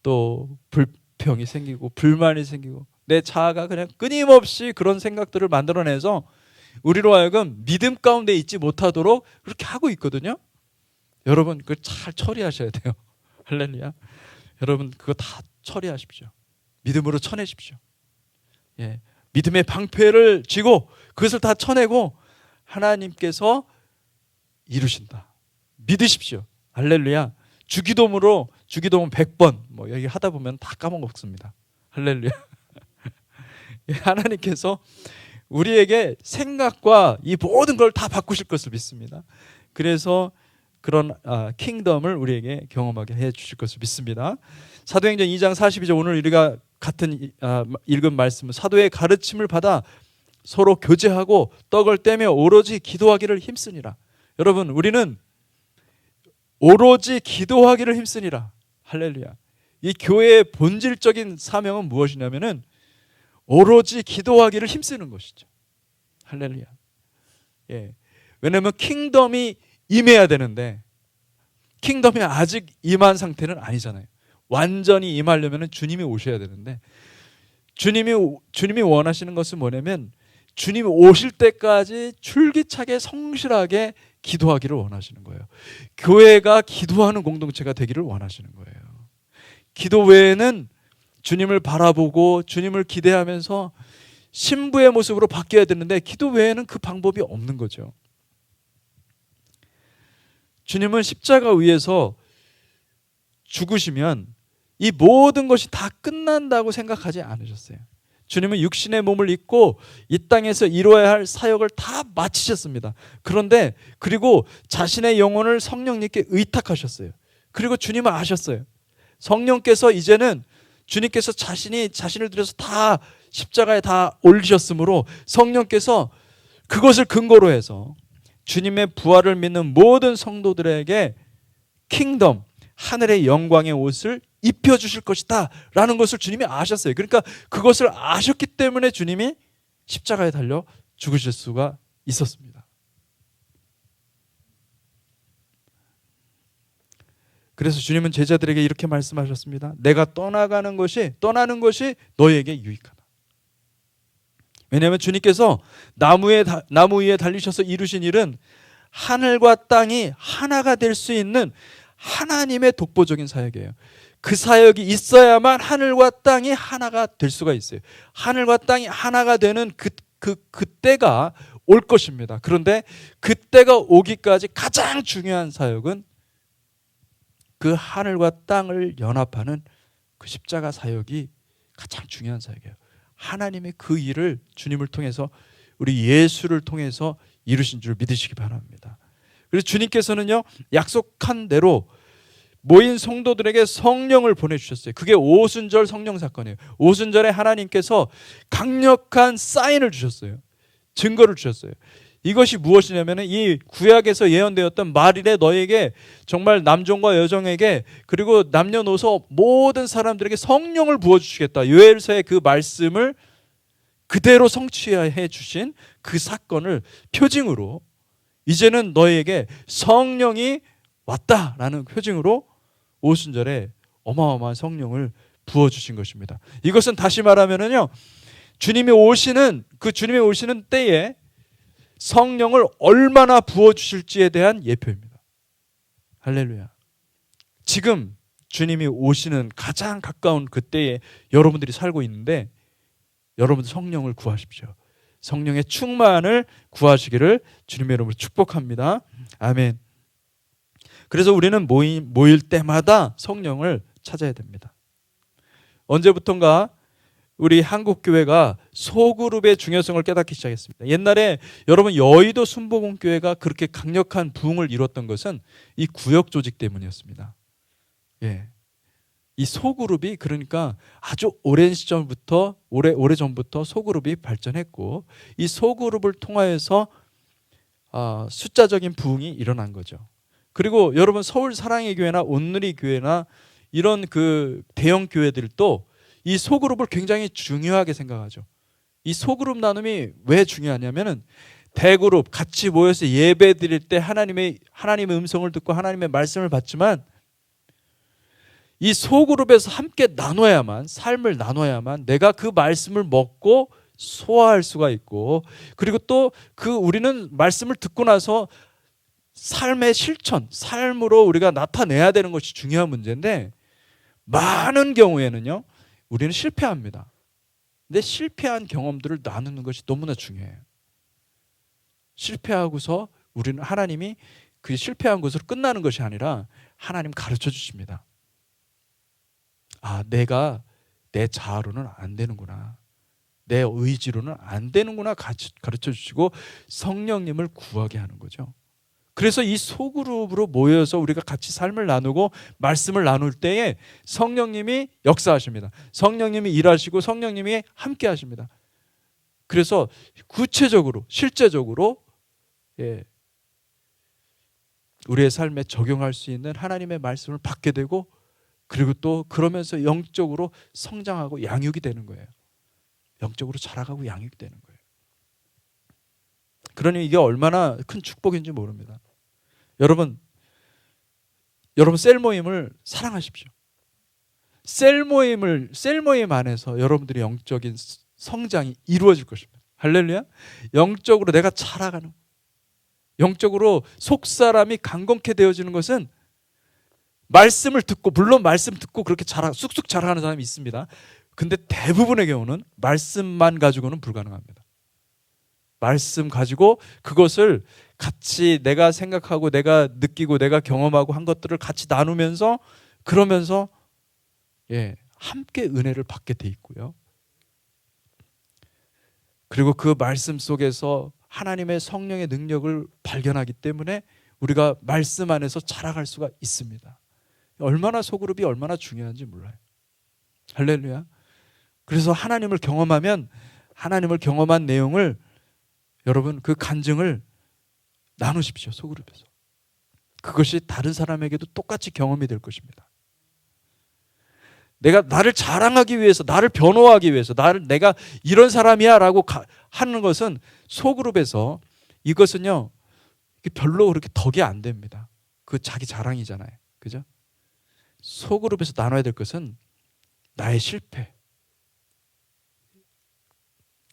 S1: 또 불평이 생기고 불만이 생기고 내 자아가 그냥 끊임없이 그런 생각들을 만들어내서 우리로 하여금 믿음 가운데 있지 못하도록 그렇게 하고 있거든요. 여러분, 그걸 잘 처리하셔야 돼요. 할렐루야. 여러분 그거 다 처리하십시오. 믿음으로 쳐내십시오. 예, 믿음의 방패를 쥐고 그것을 다 쳐내고 하나님께서 이루신다. 믿으십시오. 할렐루야. 주기도문으로 주기도문 100번 뭐 여기 하다 보면 다 까먹습니다. 할렐루야. 하나님께서 우리에게 생각과 이 모든 걸 다 바꾸실 것을 믿습니다. 그래서 그런 킹덤을 우리에게 경험하게 해 주실 것을 믿습니다. 사도행전 2장 42절 오늘 우리가 같은 읽은 말씀은 사도의 가르침을 받아 서로 교제하고 떡을 떼며 오로지 기도하기를 힘쓰니라. 여러분 우리는 오로지 기도하기를 힘쓰니라. 할렐루야. 이 교회의 본질적인 사명은 무엇이냐면은 오로지 기도하기를 힘쓰는 것이죠. 할렐루야. 예. 왜냐하면 킹덤이 임해야 되는데 킹덤이 아직 임한 상태는 아니잖아요. 완전히 임하려면 주님이 오셔야 되는데 주님이 원하시는 것은 뭐냐면 주님이 오실 때까지 줄기차게 성실하게 기도하기를 원하시는 거예요. 교회가 기도하는 공동체가 되기를 원하시는 거예요. 기도 외에는 주님을 바라보고 주님을 기대하면서 신부의 모습으로 바뀌어야 되는데 기도 외에는 그 방법이 없는 거죠. 주님은 십자가 위에서 죽으시면 이 모든 것이 다 끝난다고 생각하지 않으셨어요. 주님은 육신의 몸을 입고 이 땅에서 이루어야 할 사역을 다 마치셨습니다. 그런데 그리고 자신의 영혼을 성령님께 의탁하셨어요. 그리고 주님은 아셨어요. 성령께서 이제는 주님께서 자신을 들여서 다 십자가에 다 올리셨으므로 성령께서 그것을 근거로 해서 주님의 부활을 믿는 모든 성도들에게 킹덤, 하늘의 영광의 옷을 입혀주실 것이다 라는 것을 주님이 아셨어요. 그러니까 그것을 아셨기 때문에 주님이 십자가에 달려 죽으실 수가 있었습니다. 그래서 주님은 제자들에게 이렇게 말씀하셨습니다. 내가 떠나는 것이 너희에게 유익하다. 왜냐하면 주님께서 나무 위에 달리셔서 이루신 일은 하늘과 땅이 하나가 될 수 있는 하나님의 독보적인 사역이에요. 그 사역이 있어야만 하늘과 땅이 하나가 될 수가 있어요. 하늘과 땅이 하나가 되는 그때가 올 것입니다. 그런데 그때가 오기까지 가장 중요한 사역은 그 하늘과 땅을 연합하는 그 십자가 사역이 가장 중요한 사역이에요. 하나님의 그 일을 주님을 통해서 우리 예수를 통해서 이루신 줄 믿으시기 바랍니다. 그래서 주님께서는요 약속한 대로 모인 성도들에게 성령을 보내주셨어요. 그게 오순절 성령 사건이에요. 오순절에 하나님께서 강력한 사인을 주셨어요. 증거를 주셨어요. 이것이 무엇이냐면 이 구약에서 예언되었던 말일에 너에게 정말 남종과 여종에게 그리고 남녀노소 모든 사람들에게 성령을 부어주시겠다. 요엘서의 그 말씀을 그대로 성취해 주신 그 사건을 표징으로 이제는 너에게 성령이 왔다라는 표징으로 오순절에 어마어마한 성령을 부어주신 것입니다. 이것은 다시 말하면은요 주님이 오시는 때에 성령을 얼마나 부어주실지에 대한 예표입니다. 할렐루야. 지금 주님이 오시는 가장 가까운 그때에 여러분들이 살고 있는데 여러분들 성령을 구하십시오. 성령의 충만을 구하시기를 주님의 이름으로 축복합니다. 아멘. 그래서 우리는 모일 때마다 성령을 찾아야 됩니다. 언제부턴가 우리 한국교회가 소그룹의 중요성을 깨닫기 시작했습니다. 옛날에 여러분 여의도 순복음교회가 그렇게 강력한 부흥을 이뤘던 것은 이 구역 조직 때문이었습니다. 예. 이 소그룹이 그러니까 아주 오랜 시절부터 오래전부터 소그룹이 발전했고 이 소그룹을 통하여서 숫자적인 부흥이 일어난 거죠. 그리고 여러분 서울 사랑의 교회나 온누리 교회나 이런 그 대형 교회들도 이 소그룹을 굉장히 중요하게 생각하죠. 이 소그룹 나눔이 왜 중요하냐면은 대그룹 같이 모여서 예배 드릴 때 하나님의 음성을 듣고 하나님의 말씀을 받지만 이 소그룹에서 함께 나눠야만 삶을 나눠야만 내가 그 말씀을 먹고 소화할 수가 있고 그리고 또 우리는 말씀을 듣고 나서 삶의 실천, 삶으로 우리가 나타내야 되는 것이 중요한 문제인데 많은 경우에는요, 우리는 실패합니다. 근데 실패한 경험들을 나누는 것이 너무나 중요해요. 실패하고서 우리는 하나님이 그 실패한 것으로 끝나는 것이 아니라 하나님 가르쳐 주십니다. 아, 내가 내 자아로는 안 되는구나. 내 의지로는 안 되는구나 가르쳐 주시고 성령님을 구하게 하는 거죠. 그래서 이 소그룹으로 모여서 우리가 같이 삶을 나누고 말씀을 나눌 때에 성령님이 역사하십니다. 성령님이 일하시고 성령님이 함께 하십니다. 그래서 구체적으로 실제적으로 우리의 삶에 적용할 수 있는 하나님의 말씀을 받게 되고 그리고 또 그러면서 영적으로 성장하고 양육이 되는 거예요. 영적으로 자라가고 양육이 되는 거예요. 그러니 이게 얼마나 큰 축복인지 모릅니다. 여러분 셀 모임을 사랑하십시오. 셀 모임 안에서 여러분들의 영적인 성장이 이루어질 것입니다. 할렐루야. 영적으로 내가 자라가는, 영적으로 속사람이 강건케 되어지는 것은 말씀을 듣고, 물론 말씀 듣고 그렇게 쑥쑥 자라가는 사람이 있습니다. 근데 대부분의 경우는 말씀만 가지고는 불가능합니다. 말씀 가지고 그것을 같이 내가 생각하고 내가 느끼고 내가 경험하고 한 것들을 같이 나누면서 그러면서 함께 은혜를 받게 돼 있고요. 그리고 그 말씀 속에서 하나님의 성령의 능력을 발견하기 때문에 우리가 말씀 안에서 자라갈 수가 있습니다. 얼마나 소그룹이 얼마나 중요한지 몰라요. 할렐루야. 그래서 하나님을 경험하면 하나님을 경험한 내용을 여러분 그 간증을 나누십시오. 소그룹에서. 그것이 다른 사람에게도 똑같이 경험이 될 것입니다. 내가 나를 자랑하기 위해서, 나를 변호하기 위해서, 내가 이런 사람이야 라고 하는 것은 소그룹에서 이것은요 별로 그렇게 덕이 안 됩니다. 그 자기 자랑이잖아요. 그죠? 소그룹에서 나눠야 될 것은 나의 실패.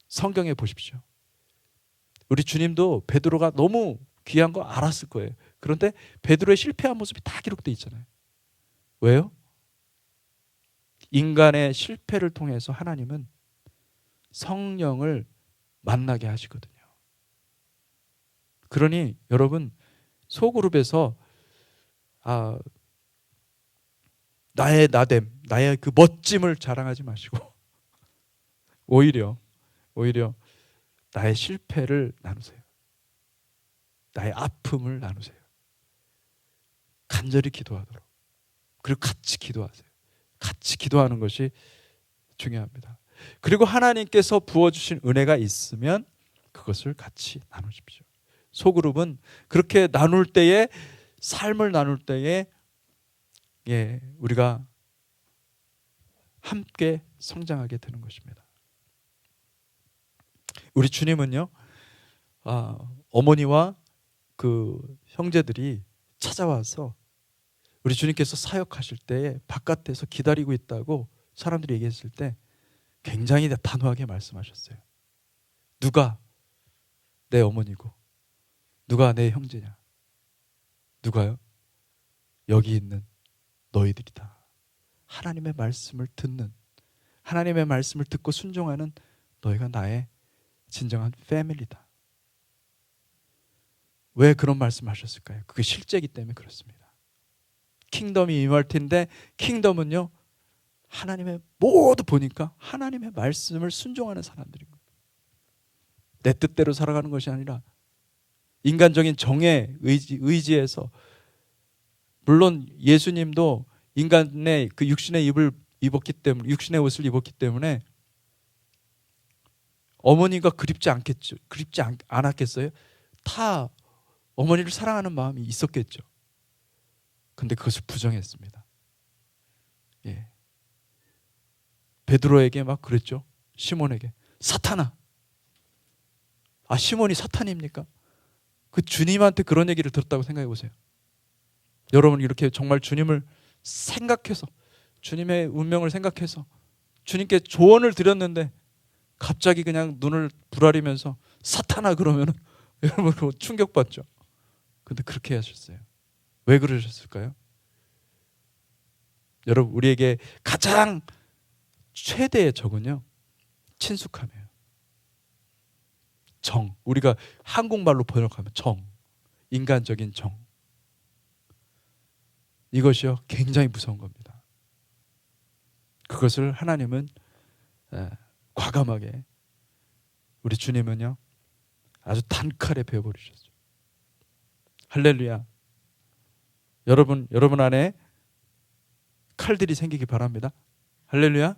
S1: 성경에 보십시오. 우리 주님도 베드로가 너무 귀한 거 알았을 거예요. 그런데 베드로의 실패한 모습이 다 기록되어 있잖아요. 왜요? 인간의 실패를 통해서 하나님은 성령을 만나게 하시거든요. 그러니 여러분 소그룹에서 나의 나됨, 나의 그 멋짐을 자랑하지 마시고 오히려 나의 실패를 나누세요. 나의 아픔을 나누세요. 간절히 기도하도록. 그리고 같이 기도하세요. 같이 기도하는 것이 중요합니다. 그리고 하나님께서 부어주신 은혜가 있으면 그것을 같이 나누십시오. 소그룹은 그렇게 나눌 때에, 삶을 나눌 때에 우리가 함께 성장하게 되는 것입니다. 우리 주님은요, 어머니와 그 형제들이 찾아와서 우리 주님께서 사역하실 때 바깥에서 기다리고 있다고 사람들이 얘기했을 때 굉장히 단호하게 말씀하셨어요. 누가 내 어머니고 누가 내 형제냐? 누가요? 여기 있는 너희들이다. 하나님의 말씀을 듣는, 하나님의 말씀을 듣고 순종하는 너희가 나의 진정한 패밀리다. 왜 그런 말씀하셨을까요? 그게 실제이기 때문에 그렇습니다. 킹덤이 임할 텐데 킹덤은요 하나님의 모두 보니까 하나님의 말씀을 순종하는 사람들인 거예요. 내 뜻대로 살아가는 것이 아니라 인간적인 정의 의지에서, 물론 예수님도 인간의 그 육신의 입을 입었기 때문에, 육신의 옷을 입었기 때문에 어머니가 그립지 않았겠어요? 다 어머니를 사랑하는 마음이 있었겠죠. 근데 그것을 부정했습니다. 베드로에게 막 그랬죠. 시몬에게. 사탄아. 시몬이 사탄입니까? 그 주님한테 그런 얘기를 들었다고 생각해 보세요. 여러분 이렇게 정말 주님을 생각해서, 주님의 운명을 생각해서 주님께 조언을 드렸는데 갑자기 그냥 눈을 부라리면서 사탄아 그러면은 여러분 그거 충격받죠. 근데 그렇게 하셨어요. 왜 그러셨을까요? 여러분, 우리에게 가장 최대의 적은요, 친숙함이에요. 정. 우리가 한국말로 번역하면 정. 인간적인 정. 이것이요, 굉장히 무서운 겁니다. 그것을 하나님은 과감하게, 우리 주님은요 아주 단칼에 베어버리셨죠. 할렐루야. 여러분 안에 칼들이 생기기 바랍니다. 할렐루야.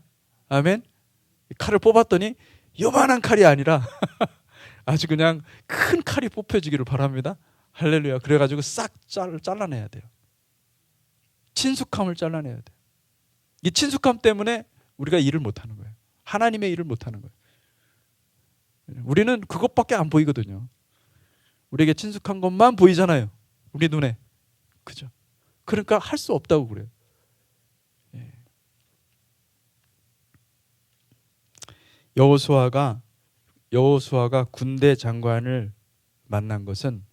S1: 아멘. 칼을 뽑았더니 요만한 칼이 아니라 아주 그냥 큰 칼이 뽑혀지기를 바랍니다. 할렐루야. 그래가지고 싹 잘라내야 돼요. 친숙함을 잘라내야 돼요. 이 친숙함 때문에 우리가 일을 못하는 거예요. 하나님의 일을 못하는 거예요. 우리는 그것밖에 안 보이거든요. 우리에게 친숙한 것만 보이잖아요. 우리 눈에. 그죠? 그러니까 할 수 없다고 그래요. 여호수아가 군대 장관을 만난 것은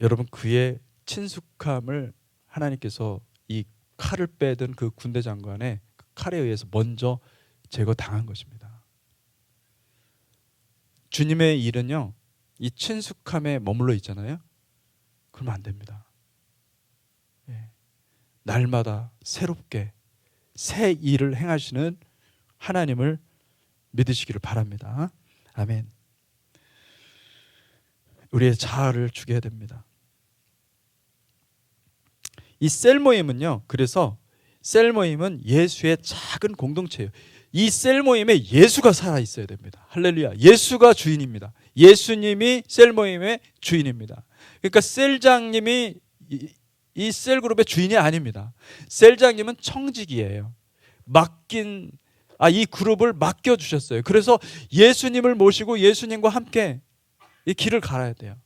S1: 여러분, 그의 친숙함을 하나님께서 이 칼을 빼든 그 군대 장관의 칼에 의해서 먼저 제거당한 것입니다. 주님의 일은요, 이 친숙함에 머물러 있잖아요. 그러면 안 됩니다. 날마다 새롭게 새 일을 행하시는 하나님을 믿으시기를 바랍니다. 아멘. 우리의 자아를 죽여야 됩니다. 이 셀 모임은요, 그래서 셀 모임은 예수의 작은 공동체예요. 이 셀 모임에 예수가 살아 있어야 됩니다. 할렐루야. 예수가 주인입니다. 예수님이 셀 모임의 주인입니다. 그러니까 셀장님이 이 셀 그룹의 주인이 아닙니다. 셀장님은 청직이에요. 이 그룹을 맡겨주셨어요. 그래서 예수님을 모시고 예수님과 함께 이 길을 갈아야 돼요.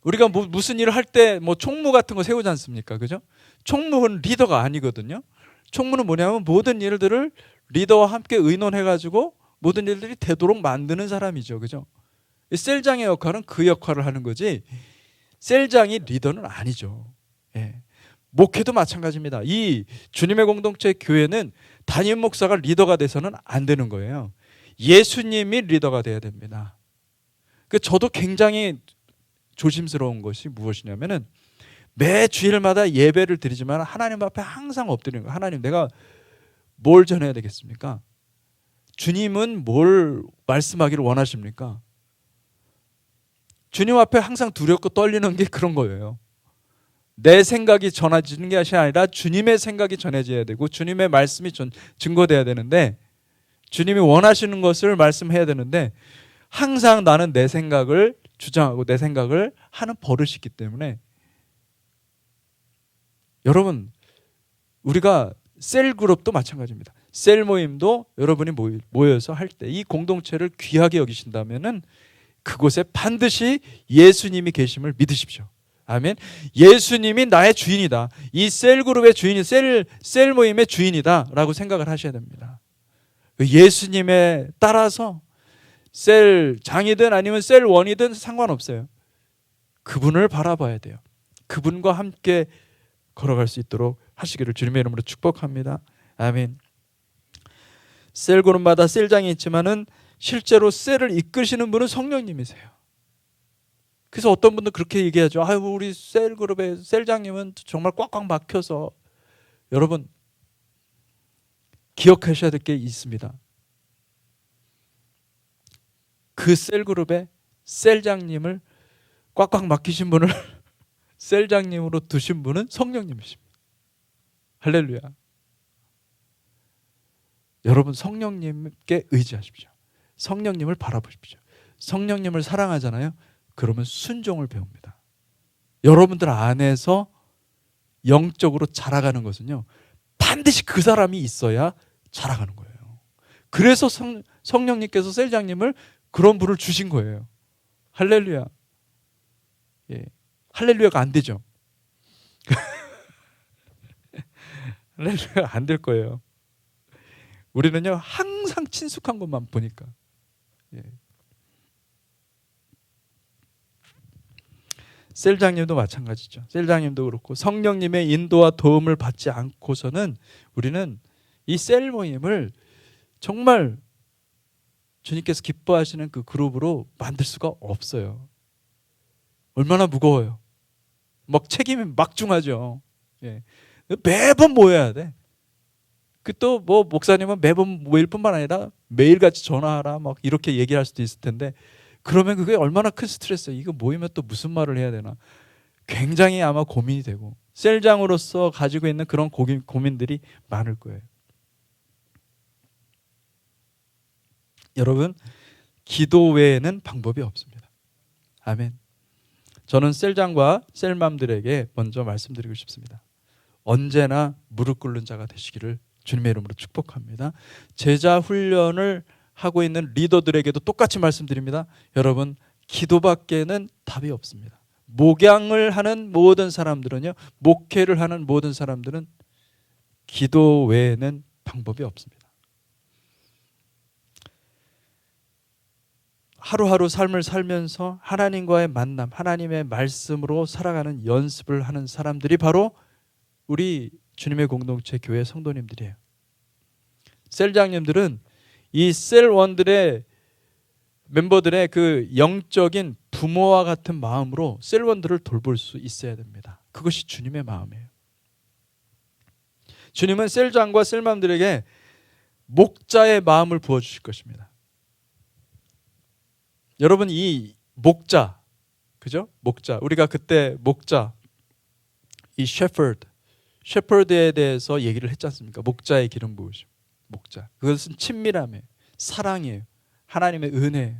S1: 우리가 무슨 일을 할 때 총무 같은 거 세우지 않습니까? 그죠? 총무는 리더가 아니거든요. 총무는 뭐냐면 모든 일들을 리더와 함께 의논해가지고 모든 일들이 되도록 만드는 사람이죠. 그죠? 셀장의 역할은 그 역할을 하는 거지, 셀장이 리더는 아니죠. 목회도 마찬가지입니다. 이 주님의 공동체 교회는 담임 목사가 리더가 돼서는 안 되는 거예요. 예수님이 리더가 돼야 됩니다. 저도 굉장히 조심스러운 것이 무엇이냐면은 매 주일마다 예배를 드리지만 하나님 앞에 항상 엎드리는 거예요. 하나님, 내가 뭘 전해야 되겠습니까? 주님은 뭘 말씀하기를 원하십니까? 주님 앞에 항상 두렵고 떨리는 게 그런 거예요. 내 생각이 전해지는 게 아니라 주님의 생각이 전해져야 되고 주님의 말씀이 증거돼야 되는데, 주님이 원하시는 것을 말씀해야 되는데 항상 나는 내 생각을 주장하고 내 생각을 하는 버릇이 있기 때문에, 여러분, 우리가 셀 그룹도 마찬가지입니다. 셀 모임도 여러분이 모여서 할 때 이 공동체를 귀하게 여기신다면은 그곳에 반드시 예수님이 계심을 믿으십시오. 아멘. 예수님이 나의 주인이다. 이 셀 그룹의 주인이 셀 모임의 주인이다 라고 생각을 하셔야 됩니다. 예수님에 따라서 셀 장이든 아니면 셀 원이든 상관없어요. 그분을 바라봐야 돼요. 그분과 함께 걸어갈 수 있도록 하시기를 주님의 이름으로 축복합니다. 아멘. 셀 그룹마다 셀장이 있지만은 실제로 셀을 이끄시는 분은 성령님이세요. 그래서 어떤 분들 그렇게 얘기하죠. 우리 셀 그룹의 셀장님은 정말 꽉꽉 막혀서. 여러분, 기억하셔야 될 게 있습니다. 그 셀 그룹의 셀장님을 꽉꽉 막히신 분을 셀장님으로 두신 분은 성령님이십니다. 할렐루야. 여러분, 성령님께 의지하십시오. 성령님을 바라보십시오. 성령님을 사랑하잖아요. 그러면 순종을 배웁니다. 여러분들 안에서 영적으로 자라가는 것은요, 반드시 그 사람이 있어야 자라가는 거예요. 그래서 성령님께서 셀장님을 그런 분을 주신 거예요. 할렐루야. 할렐루야가 안 되죠. 할렐루야 안 될 거예요. 우리는요, 항상 친숙한 것만 보니까. 셀장님도 마찬가지죠. 셀장님도 그렇고 성령님의 인도와 도움을 받지 않고서는 우리는 이 셀 모임을 정말 주님께서 기뻐하시는 그 그룹으로 만들 수가 없어요. 얼마나 무거워요. 막 책임이 막중하죠. 예. 매번 모여야 돼. 그 또 뭐 목사님은 매번 모일 뿐만 아니라 매일같이 전화하라 막 이렇게 얘기할 수도 있을 텐데, 그러면 그게 얼마나 큰 스트레스예요. 이거 모이면 또 무슨 말을 해야 되나. 굉장히 아마 고민이 되고 셀장으로서 가지고 있는 그런 고민들이 많을 거예요. 여러분, 기도 외에는 방법이 없습니다. 아멘. 저는 셀장과 셀맘들에게 먼저 말씀드리고 싶습니다. 언제나 무릎 꿇는 자가 되시기를 주님의 이름으로 축복합니다. 제자 훈련을 하고 있는 리더들에게도 똑같이 말씀드립니다. 여러분, 기도밖에는 답이 없습니다. 목양을 하는 모든 사람들은요, 목회를 하는 모든 사람들은 기도 외에는 방법이 없습니다. 하루하루 삶을 살면서 하나님과의 만남, 하나님의 말씀으로 살아가는 연습을 하는 사람들이 바로 우리 주님의 공동체 교회 성도님들이에요. 셀장님들은 이 셀원들의 멤버들의 그 영적인 부모와 같은 마음으로 셀원들을 돌볼 수 있어야 됩니다. 그것이 주님의 마음이에요. 주님은 셀장과 셀맘들에게 목자의 마음을 부어주실 것입니다. 여러분, 이 목자, 그죠? 목자. 우리가 그때 목자, 이 셰퍼드에 대해서 얘기를 했지 않습니까? 목자의 기름 부으심. 목자. 그것은 친밀함이에요. 사랑이에요. 하나님의 은혜예요.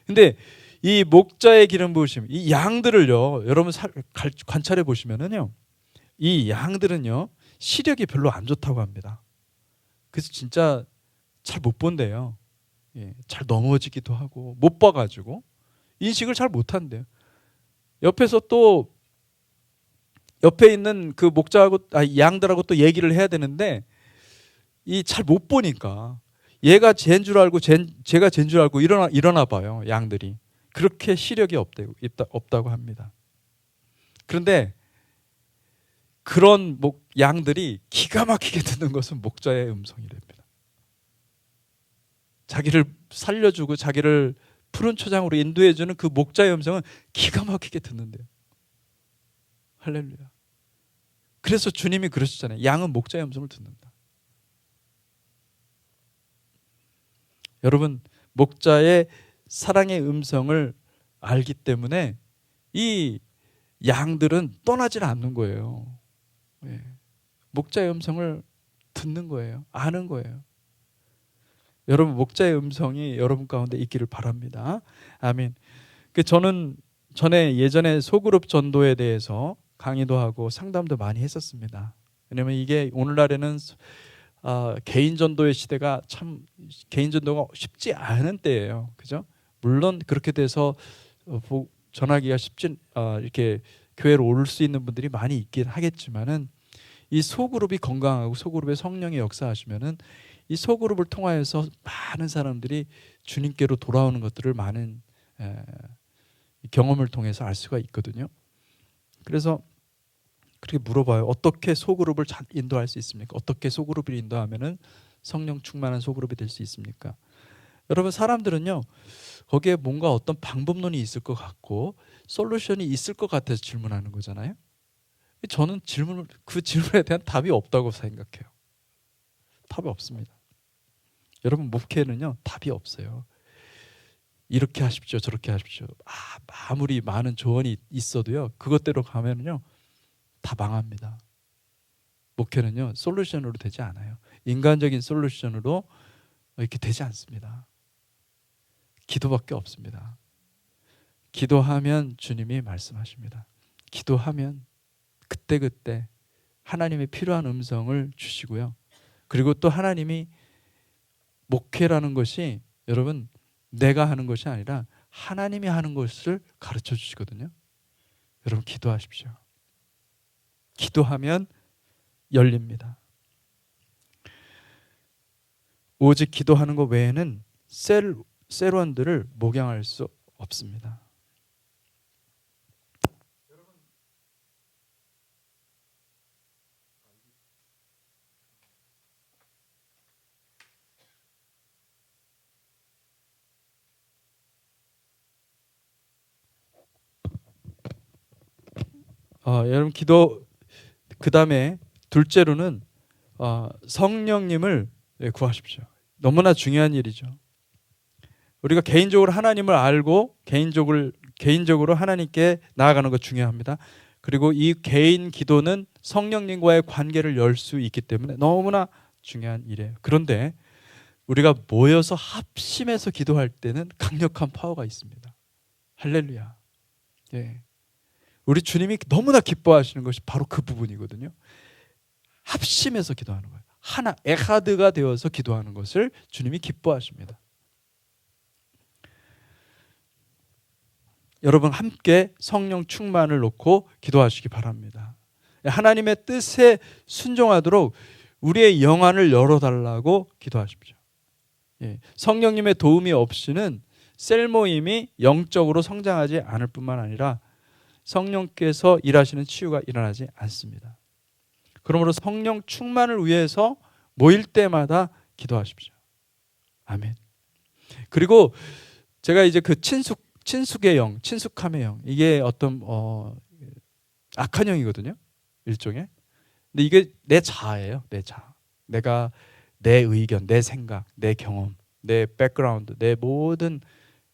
S1: 근데 이 목자의 기름 부으심, 이 양들을요, 여러분 관찰해 보시면은요, 이 양들은요, 시력이 별로 안 좋다고 합니다. 그래서 진짜 잘 못 본대요. 예, 잘 넘어지기도 하고 못 봐가지고 인식을 잘 못한대요. 옆에서 또 옆에 있는 그 목자하고 양들하고 또 얘기를 해야 되는데 이 잘 못 보니까 얘가 쟤인 줄 알고 제가 쟤인 줄 알고 일어나 봐요. 양들이 그렇게 시력이 없다고 합니다. 그런데 그런 양들이 기가 막히게 듣는 것은 목자의 음성이랍니다. 자기를 살려주고 자기를 푸른 초장으로 인도해주는 그 목자의 음성은 기가 막히게 듣는데요. 할렐루야. 그래서 주님이 그러셨잖아요. 양은 목자의 음성을 듣는다. 여러분, 목자의 사랑의 음성을 알기 때문에 이 양들은 떠나질 않는 거예요. 예. 목자의 음성을 듣는 거예요. 아는 거예요. 여러분, 목자의 음성이 여러분 가운데 있기를 바랍니다. 아멘. 저는 예전에 소그룹 전도에 대해서 강의도 하고 상담도 많이 했었습니다. 왜냐하면 이게 오늘날에는 개인 전도의 시대가 참 개인 전도가 쉽지 않은 때예요. 그죠? 물론 그렇게 돼서 전하기가 이렇게 교회로 올 수 있는 분들이 많이 있긴 하겠지만은 이 소그룹이 건강하고 소그룹의 성령이 역사하시면은 이 소그룹을 통하여서 많은 사람들이 주님께로 돌아오는 것들을 많은 경험을 통해서 알 수가 있거든요. 그래서 그렇게 물어봐요. 어떻게 소그룹을 잘 인도할 수 있습니까? 어떻게 소그룹을 인도하면은 성령 충만한 소그룹이 될 수 있습니까? 여러분, 사람들은요, 거기에 뭔가 어떤 방법론이 있을 것 같고 솔루션이 있을 것 같아서 질문하는 거잖아요. 저는 그 질문에 대한 답이 없다고 생각해요. 답이 없습니다. 여러분, 목회는요, 답이 없어요. 이렇게 하십시오, 저렇게 하십시오. 아무리 많은 조언이 있어도요, 그것대로 가면은요, 다 망합니다. 목회는요, 솔루션으로 되지 않아요. 인간적인 솔루션으로 이렇게 되지 않습니다. 기도밖에 없습니다. 기도하면 주님이 말씀하십니다. 기도하면 그때그때 하나님의 필요한 음성을 주시고요. 그리고 또 하나님이 목회라는 것이 여러분 내가 하는 것이 아니라 하나님이 하는 것을 가르쳐 주시거든요. 여러분, 기도하십시오. 기도하면 열립니다. 오직 기도하는 것 외에는 셀원들을 목양할 수 없습니다. 여러분 기도 그 다음에 둘째로는 성령님을 구하십시오. 너무나 중요한 일이죠. 우리가 개인적으로 하나님을 알고 개인적으로 하나님께 나아가는 것 중요합니다. 그리고 이 개인 기도는 성령님과의 관계를 열 수 있기 때문에 너무나 중요한 일이에요. 그런데 우리가 모여서 합심해서 기도할 때는 강력한 파워가 있습니다. 할렐루야. 예. 우리 주님이 너무나 기뻐하시는 것이 바로 그 부분이거든요. 합심해서 기도하는 거예요. 하나, 에하드가 되어서 기도하는 것을 주님이 기뻐하십니다. 여러분 함께 성령 충만을 놓고 기도하시기 바랍니다. 하나님의 뜻에 순종하도록 우리의 영안을 열어달라고 기도하십시오. 예, 성령님의 도움이 없이는 셀 모임이 영적으로 성장하지 않을 뿐만 아니라 성령께서 일하시는 치유가 일어나지 않습니다. 그러므로 성령 충만을 위해서 모일 때마다 기도하십시오. 아멘. 그리고 제가 이제 그 친숙의 영, 친숙함의 영, 이게 어떤 악한 영이거든요. 일종의. 근데 이게 내 자아예요. 내 자아. 내가 내 의견, 내 생각, 내 경험, 내 백그라운드, 내 모든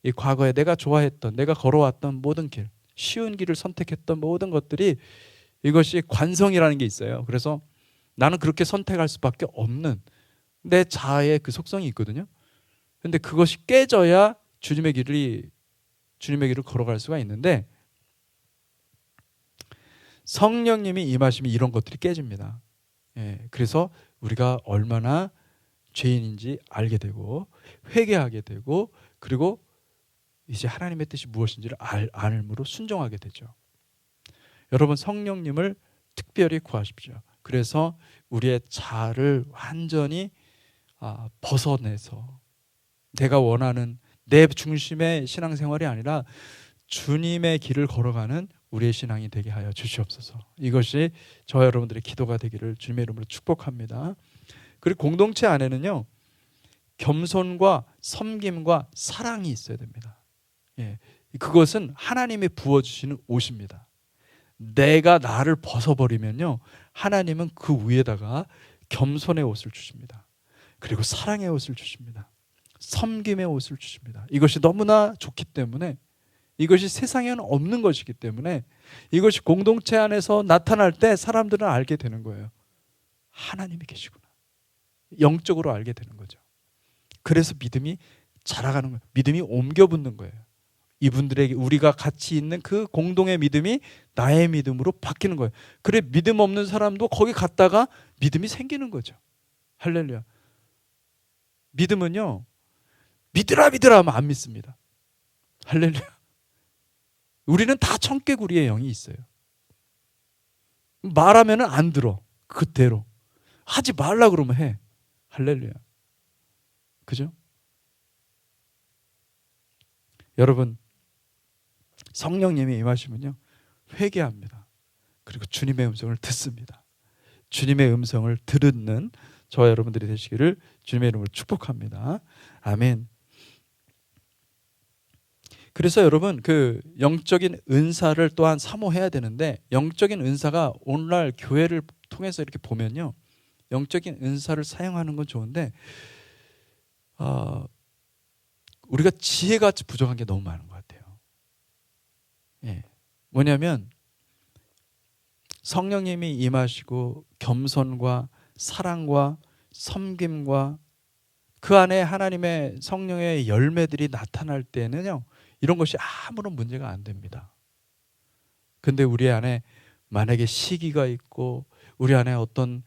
S1: 이 과거에 내가 좋아했던, 내가 걸어왔던 모든 길, 쉬운 길을 선택했던 모든 것들이 이것이 관성이라는 게 있어요. 그래서 나는 그렇게 선택할 수밖에 없는 내 자아의 그 속성이 있거든요. 근데 그것이 깨져야 주님의 길을 걸어갈 수가 있는데 성령님이 임하시면 이런 것들이 깨집니다. 예, 그래서 우리가 얼마나 죄인인지 알게 되고 회개하게 되고 그리고 이제 하나님의 뜻이 무엇인지를 알므로 순종하게 되죠. 여러분 성령님을 특별히 구하십시오. 그래서 우리의 자아를 완전히 벗어내서 내가 원하는 내 중심의 신앙생활이 아니라 주님의 길을 걸어가는 우리의 신앙이 되게 하여 주시옵소서. 이것이 저와 여러분들의 기도가 되기를 주님의 이름으로 축복합니다. 그리고 공동체 안에는요 겸손과 섬김과 사랑이 있어야 됩니다. 예, 그것은 하나님이 부어주시는 옷입니다. 내가 나를 벗어버리면요 하나님은 그 위에다가 겸손의 옷을 주십니다. 그리고 사랑의 옷을 주십니다. 섬김의 옷을 주십니다. 이것이 너무나 좋기 때문에 이것이 세상에는 없는 것이기 때문에 이것이 공동체 안에서 나타날 때 사람들은 알게 되는 거예요. 하나님이 계시구나. 영적으로 알게 되는 거죠. 그래서 믿음이 자라가는 거예요. 믿음이 옮겨 붙는 거예요. 이분들에게 우리가 같이 있는 그 공동의 믿음이 나의 믿음으로 바뀌는 거예요. 그래 믿음 없는 사람도 거기 갔다가 믿음이 생기는 거죠. 할렐루야. 믿음은요 믿으라 하면 안 믿습니다. 할렐루야. 우리는 다 청개구리의 영이 있어요. 말하면 안 들어. 그대로. 하지 말라 그러면 해. 할렐루야. 그죠? 여러분 성령님이 임하시면요 회개합니다. 그리고 주님의 음성을 듣습니다. 주님의 음성을 듣는 저와 여러분들이 되시기를 주님의 이름으로 축복합니다. 아멘. 그래서 여러분 그 영적인 은사를 또한 사모해야 되는데 영적인 은사가 오늘날 교회를 통해서 이렇게 보면요 영적인 은사를 사용하는 건 좋은데 우리가 지혜가 부족한 게 너무 많은 것 같아요. 예. 뭐냐면 성령님이 임하시고 겸손과 사랑과 섬김과 그 안에 하나님의 성령의 열매들이 나타날 때는요 이런 것이 아무런 문제가 안 됩니다. 근데 우리 안에 만약에 시기가 있고 우리 안에 어떤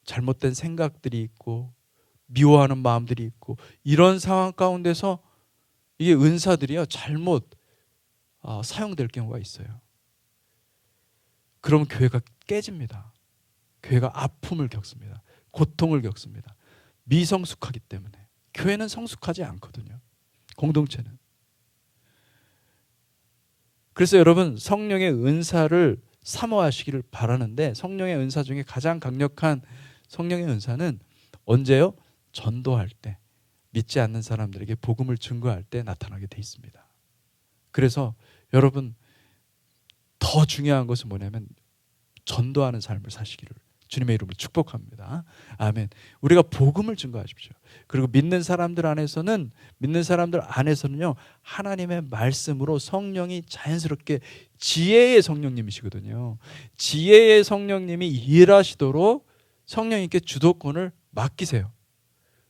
S1: 잘못된 생각들이 있고 미워하는 마음들이 있고 이런 상황 가운데서 이게 은사들이요 잘못 사용될 경우가 있어요. 그럼 교회가 깨집니다. 교회가 아픔을 겪습니다. 고통을 겪습니다. 미성숙하기 때문에. 교회는 성숙하지 않거든요. 공동체는. 그래서 여러분 성령의 은사를 사모하시기를 바라는데 성령의 은사 중에 가장 강력한 성령의 은사는 언제요? 전도할 때, 믿지 않는 사람들에게 복음을 증거할 때 나타나게 돼 있습니다. 그래서 여러분 더 더 중요한 것은 뭐냐면 전도하는 삶을 사시기를 주님의 이름으로 축복합니다. 아멘. 우리가 복음을 증거하십시오. 그리고 믿는 사람들 안에서는요 하나님의 말씀으로 성령이 자연스럽게 지혜의 성령님이시거든요. 지혜의 성령님이 일하시도록 성령님께 주도권을 맡기세요.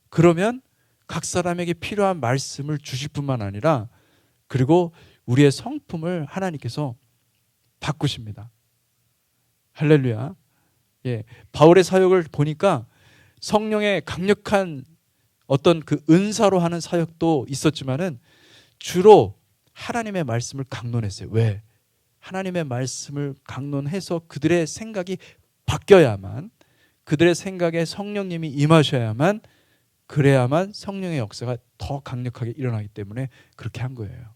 S1: 그러면 각 사람에게 필요한 말씀을 주실 뿐만 아니라 그리고 우리의 성품을 하나님께서 바꾸십니다. 할렐루야. 예, 바울의 사역을 보니까 성령의 강력한 어떤 그 은사로 하는 사역도 있었지만은 주로 하나님의 말씀을 강론했어요. 왜? 하나님의 말씀을 강론해서 그들의 생각이 바뀌어야만, 그들의 생각에 성령님이 임하셔야만, 그래야만 성령의 역사가 더 강력하게 일어나기 때문에 그렇게 한 거예요.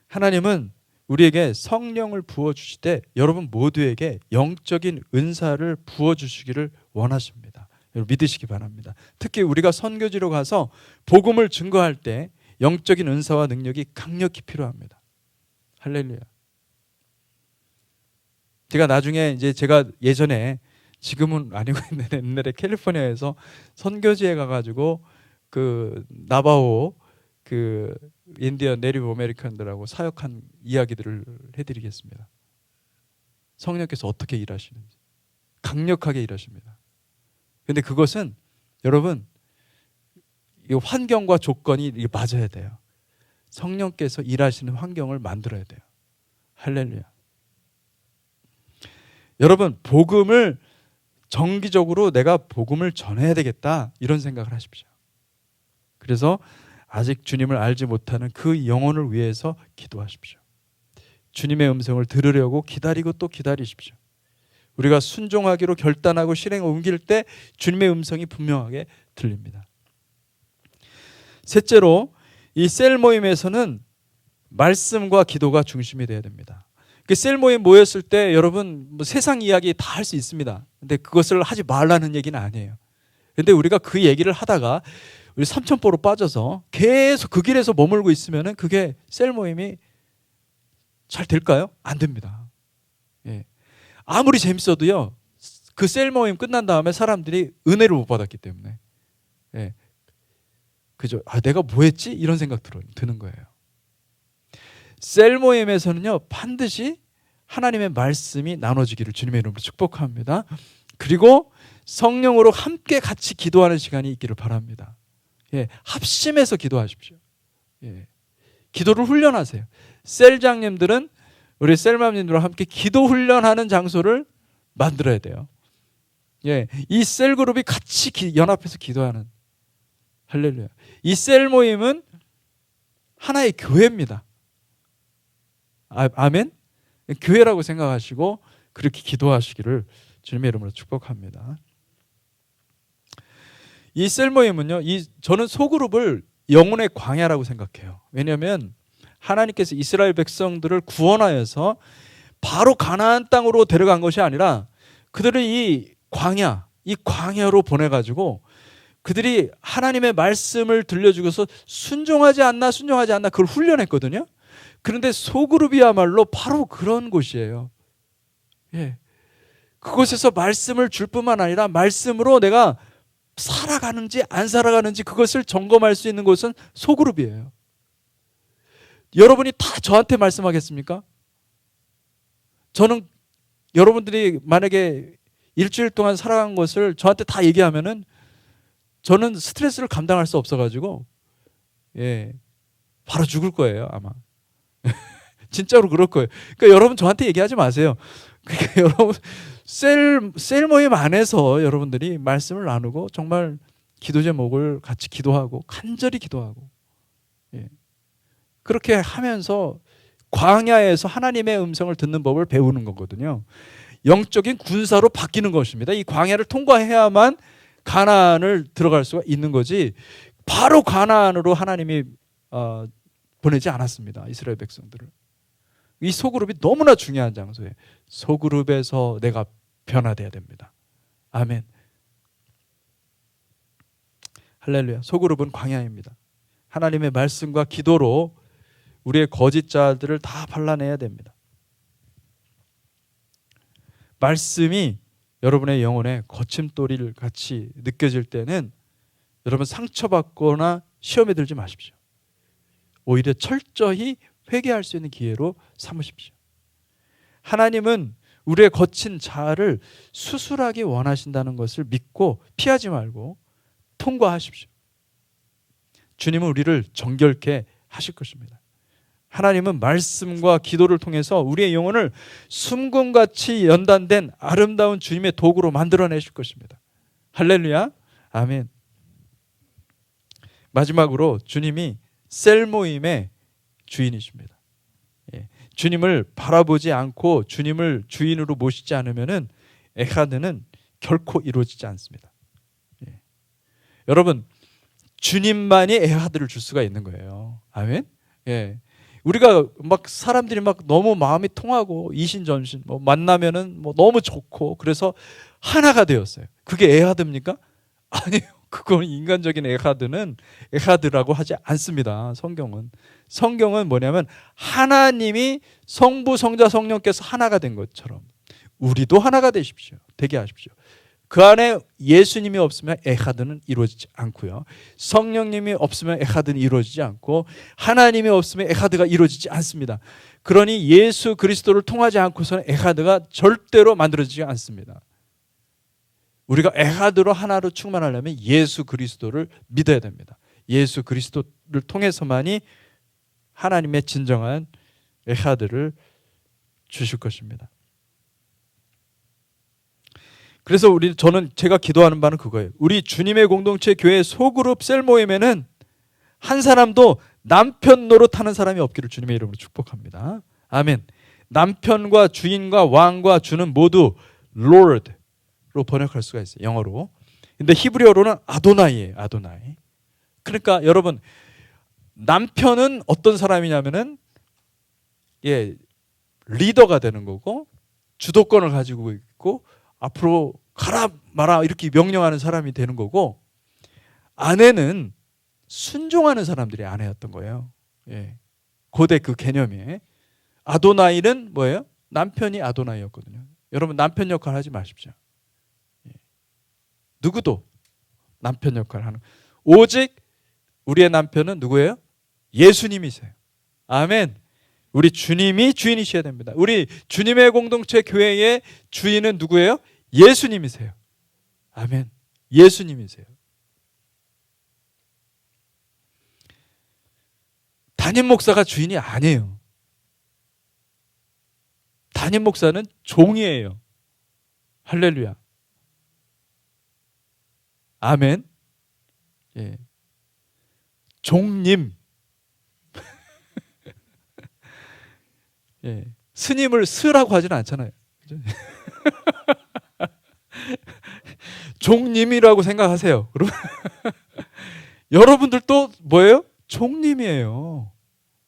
S1: 하나님은 우리에게 성령을 부어주시되 여러분 모두에게 영적인 은사를 부어주시기를 원하십니다. 여러분 믿으시기 바랍니다. 특히 우리가 선교지로 가서 복음을 증거할 때 영적인 은사와 능력이 강력히 필요합니다. 할렐루야. 제가 예전에 지금은 아니고 있는데 옛날에 캘리포니아에서 선교지에 가가지고 그 나바호 그 인디언 네이티브 아메리칸들하고 사역한 이야기들을 해드리겠습니다. 성령께서 어떻게 일하시는지 강력하게 일하십니다. 근데 그것은 여러분 이 환경과 조건이 맞아야 돼요. 성령께서 일하시는 환경을 만들어야 돼요. 할렐루야. 여러분 복음을 정기적으로 내가 복음을 전해야 되겠다 이런 생각을 하십시오. 그래서 아직 주님을 알지 못하는 그 영혼을 위해서 기도하십시오. 주님의 음성을 들으려고 기다리고 또 기다리십시오. 우리가 순종하기로 결단하고 실행에 옮길 때 주님의 음성이 분명하게 들립니다. 셋째로 이 셀 모임에서는 말씀과 기도가 중심이 되어야 됩니다. 그 셀 모임 모였을 때 여러분 뭐 세상 이야기 다 할 수 있습니다. 근데 그것을 하지 말라는 얘기는 아니에요. 근데 우리가 그 얘기를 하다가 우리 삼천포로 빠져서 계속 그 길에서 머물고 있으면은 그게 셀 모임이 잘 될까요? 안 됩니다. 예. 아무리 재밌어도요, 그 셀 모임 끝난 다음에 사람들이 은혜를 못 받았기 때문에, 예. 그죠? 내가 뭐 했지? 이런 생각 드는 거예요. 셀 모임에서는요, 반드시 하나님의 말씀이 나눠지기를 주님의 이름으로 축복합니다. 그리고 성령으로 함께 같이 기도하는 시간이 있기를 바랍니다. 예, 합심해서 기도하십시오. 예, 기도를 훈련하세요. 셀장님들은 우리 셀맘님들과 함께 기도 훈련하는 장소를 만들어야 돼요. 예, 이 셀 그룹이 같이 연합해서 기도하는 할렐루야. 이 셀 모임은 하나의 교회입니다. 아멘. 교회라고 생각하시고 그렇게 기도하시기를 주님의 이름으로 축복합니다. 이 셀 모임은요, 저는 소그룹을 영혼의 광야라고 생각해요. 왜냐하면 하나님께서 이스라엘 백성들을 구원하여서 바로 가나안 땅으로 데려간 것이 아니라 그들을 이 광야로 보내가지고 그들이 하나님의 말씀을 들려주고서 순종하지 않나 그걸 훈련했거든요. 그런데 소그룹이야말로 바로 그런 곳이에요. 예. 그곳에서 말씀을 줄 뿐만 아니라 말씀으로 내가 살아가는지 안 살아가는지 그것을 점검할 수 있는 곳은 소그룹이에요. 여러분이 다 저한테 말씀하겠습니까? 저는 여러분들이 만약에 일주일 동안 살아간 것을 저한테 다 얘기하면은 저는 스트레스를 감당할 수 없어가지고 예, 바로 죽을 거예요 아마. 진짜로 그럴 거예요. 그러니까 여러분 저한테 얘기하지 마세요. 그러니까 여러분 셀 모임 안에서 여러분들이 말씀을 나누고 정말 기도 제목을 같이 기도하고 간절히 기도하고 예. 그렇게 하면서 광야에서 하나님의 음성을 듣는 법을 배우는 거거든요. 영적인 군사로 바뀌는 것입니다. 이 광야를 통과해야만 가나안을 들어갈 수가 있는 거지 바로 가나안으로 하나님이 보내지 않았습니다. 이스라엘 백성들을. 이 소그룹이 너무나 중요한 장소예요. 소그룹에서 내가 변화돼야 됩니다. 아멘. 할렐루야. 소그룹은 광야입니다. 하나님의 말씀과 기도로 우리의 거짓자들을 다 발라내야 됩니다. 말씀이 여러분의 영혼에 거침돌이를 같이 느껴질 때는 여러분 상처받거나 시험에 들지 마십시오. 오히려 철저히 회개할 수 있는 기회로 삼으십시오. 하나님은 우리의 거친 자아를 수술하기 원하신다는 것을 믿고 피하지 말고 통과하십시오. 주님은 우리를 정결케 하실 것입니다. 하나님은 말씀과 기도를 통해서 우리의 영혼을 숨금같이 연단된 아름다운 주님의 도구로 만들어내실 것입니다. 할렐루야. 아멘. 마지막으로 주님이 셀 모임의 주인이십니다. 주님을 바라보지 않고 주님을 주인으로 모시지 않으면 에하드는 결코 이루어지지 않습니다. 여러분, 주님만이 에하드를 줄 수가 있는 거예요. 아멘. 우리가 막 사람들이 막 너무 마음이 통하고 이신전신 뭐 만나면은 뭐 너무 좋고 그래서 하나가 되었어요. 그게 에하드입니까? 아니에요. 그건 인간적인 에하드는 에하드라고 하지 않습니다. 성경은 뭐냐면 하나님이 성부, 성자, 성령께서 하나가 된 것처럼 우리도 하나가 되게 하십시오. 그 안에 예수님이 없으면 에하드는 이루어지지 않고요. 성령님이 없으면 에하드는 이루어지지 않고 하나님이 없으면 에하드가 이루어지지 않습니다. 그러니 예수 그리스도를 통하지 않고서는 에하드가 절대로 만들어지지 않습니다. 우리가 에하드로 하나로 충만하려면 예수 그리스도를 믿어야 됩니다. 예수 그리스도를 통해서만이 하나님의 진정한 에하드를 주실 것입니다. 그래서 저는 제가 기도하는 바는 그거예요. 우리 주님의 공동체 교회 소그룹 셀 모임에는 한 사람도 남편 노릇하는 사람이 없기를 주님의 이름으로 축복합니다. 아멘. 남편과 주인과 왕과 주는 모두 Lord로 번역할 수가 있어요. 영어로. 근데 히브리어로는 아도나이예요. 아도나이. 그러니까 여러분, 남편은 어떤 사람이냐면은 리더가 되는 거고 주도권을 가지고 있고 앞으로 가라 마라 이렇게 명령하는 사람이 되는 거고, 아내는 순종하는 사람들이 아내였던 거예요. 고대 그 개념이. 아도나이는 뭐예요? 남편이 아도나이였거든요. 여러분, 남편 역할 하지 마십시오. 누구도 남편 역할 하는, 오직 우리의 남편은 누구예요? 예수님이세요. 아멘. 우리 주님이 주인이셔야 됩니다. 우리 주님의 공동체 교회의 주인은 누구예요? 예수님이세요. 아멘. 예수님이세요. 담임 목사가 주인이 아니에요. 담임 목사는 종이에요. 할렐루야. 아멘. 종님. 스님을 스라고 하지는 않잖아요. 종님이라고 생각하세요. 그러면 여러분들도 뭐예요? 종님이에요.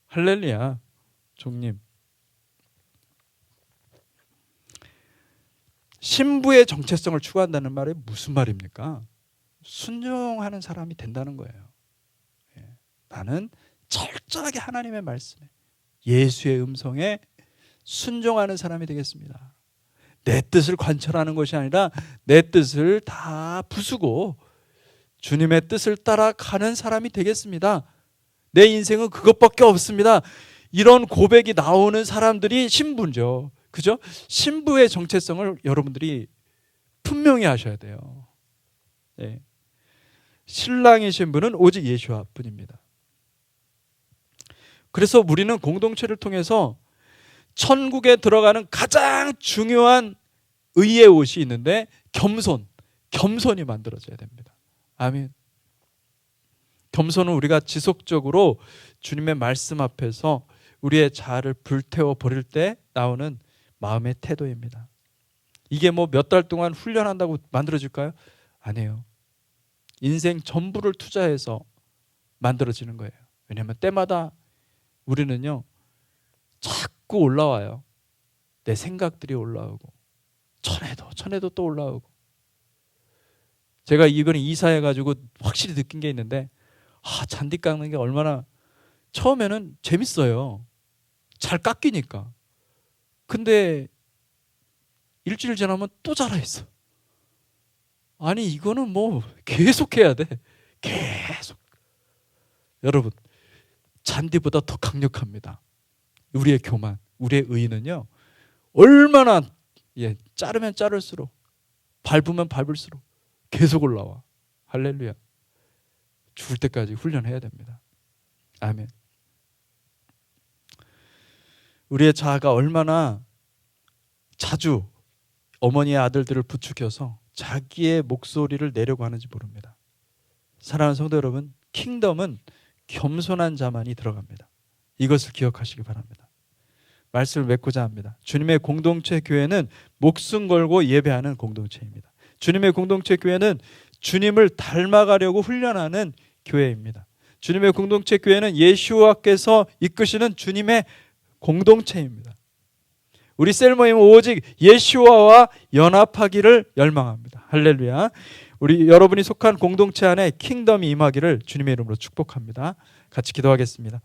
S1: 할렐루야. 종님. 신부의 정체성을 추구한다는 말이 무슨 말입니까? 순종하는 사람이 된다는 거예요. 나는 철저하게 하나님의 말씀에, 예수의 음성에 순종하는 사람이 되겠습니다. 내 뜻을 관철하는 것이 아니라 내 뜻을 다 부수고 주님의 뜻을 따라가는 사람이 되겠습니다. 내 인생은 그것밖에 없습니다. 이런 고백이 나오는 사람들이 신부죠. 그죠? 신부의 정체성을 여러분들이 분명히 하셔야 돼요. 신랑이신 분은 오직 예수와 뿐입니다. 그래서 우리는 공동체를 통해서 천국에 들어가는 가장 중요한 의의 옷이 있는데 겸손이 만들어져야 됩니다. 아멘. 겸손은 우리가 지속적으로 주님의 말씀 앞에서 우리의 자아를 불태워 버릴 때 나오는 마음의 태도입니다. 이게 뭐 몇 달 동안 훈련한다고 만들어질까요? 아니에요. 인생 전부를 투자해서 만들어지는 거예요. 왜냐하면 때마다 우리는요, 자꾸 올라와요. 내 생각들이 올라오고 천에도 또 올라오고. 제가 이번에 이사해가지고 확실히 느낀 게 있는데, 잔디 깎는 게 얼마나 처음에는 재밌어요. 잘 깎이니까. 근데 일주일 지나면 또 자라있어. 아니 이거는 뭐 계속 해야 돼. 계속. 여러분, 잔디보다 더 강력합니다. 우리의 교만, 우리의 의는요, 얼마나 자르면 자를수록, 밟으면 밟을수록 계속 올라와. 할렐루야. 죽을 때까지 훈련해야 됩니다. 아멘. 우리의 자아가 얼마나 자주 어머니의 아들들을 부추겨서 자기의 목소리를 내려고 하는지 모릅니다. 사랑하는 성도 여러분, 킹덤은 겸손한 자만이 들어갑니다. 이것을 기억하시기 바랍니다. 말씀을 맺고자 합니다. 주님의 공동체 교회는 목숨 걸고 예배하는 공동체입니다. 주님의 공동체 교회는 주님을 닮아가려고 훈련하는 교회입니다. 주님의 공동체 교회는 예수와께서 이끄시는 주님의 공동체입니다. 우리 셀모임은 오직 예수와와 연합하기를 열망합니다. 할렐루야. 우리 여러분이 속한 공동체 안에 킹덤이 임하기를 주님의 이름으로 축복합니다. 같이 기도하겠습니다.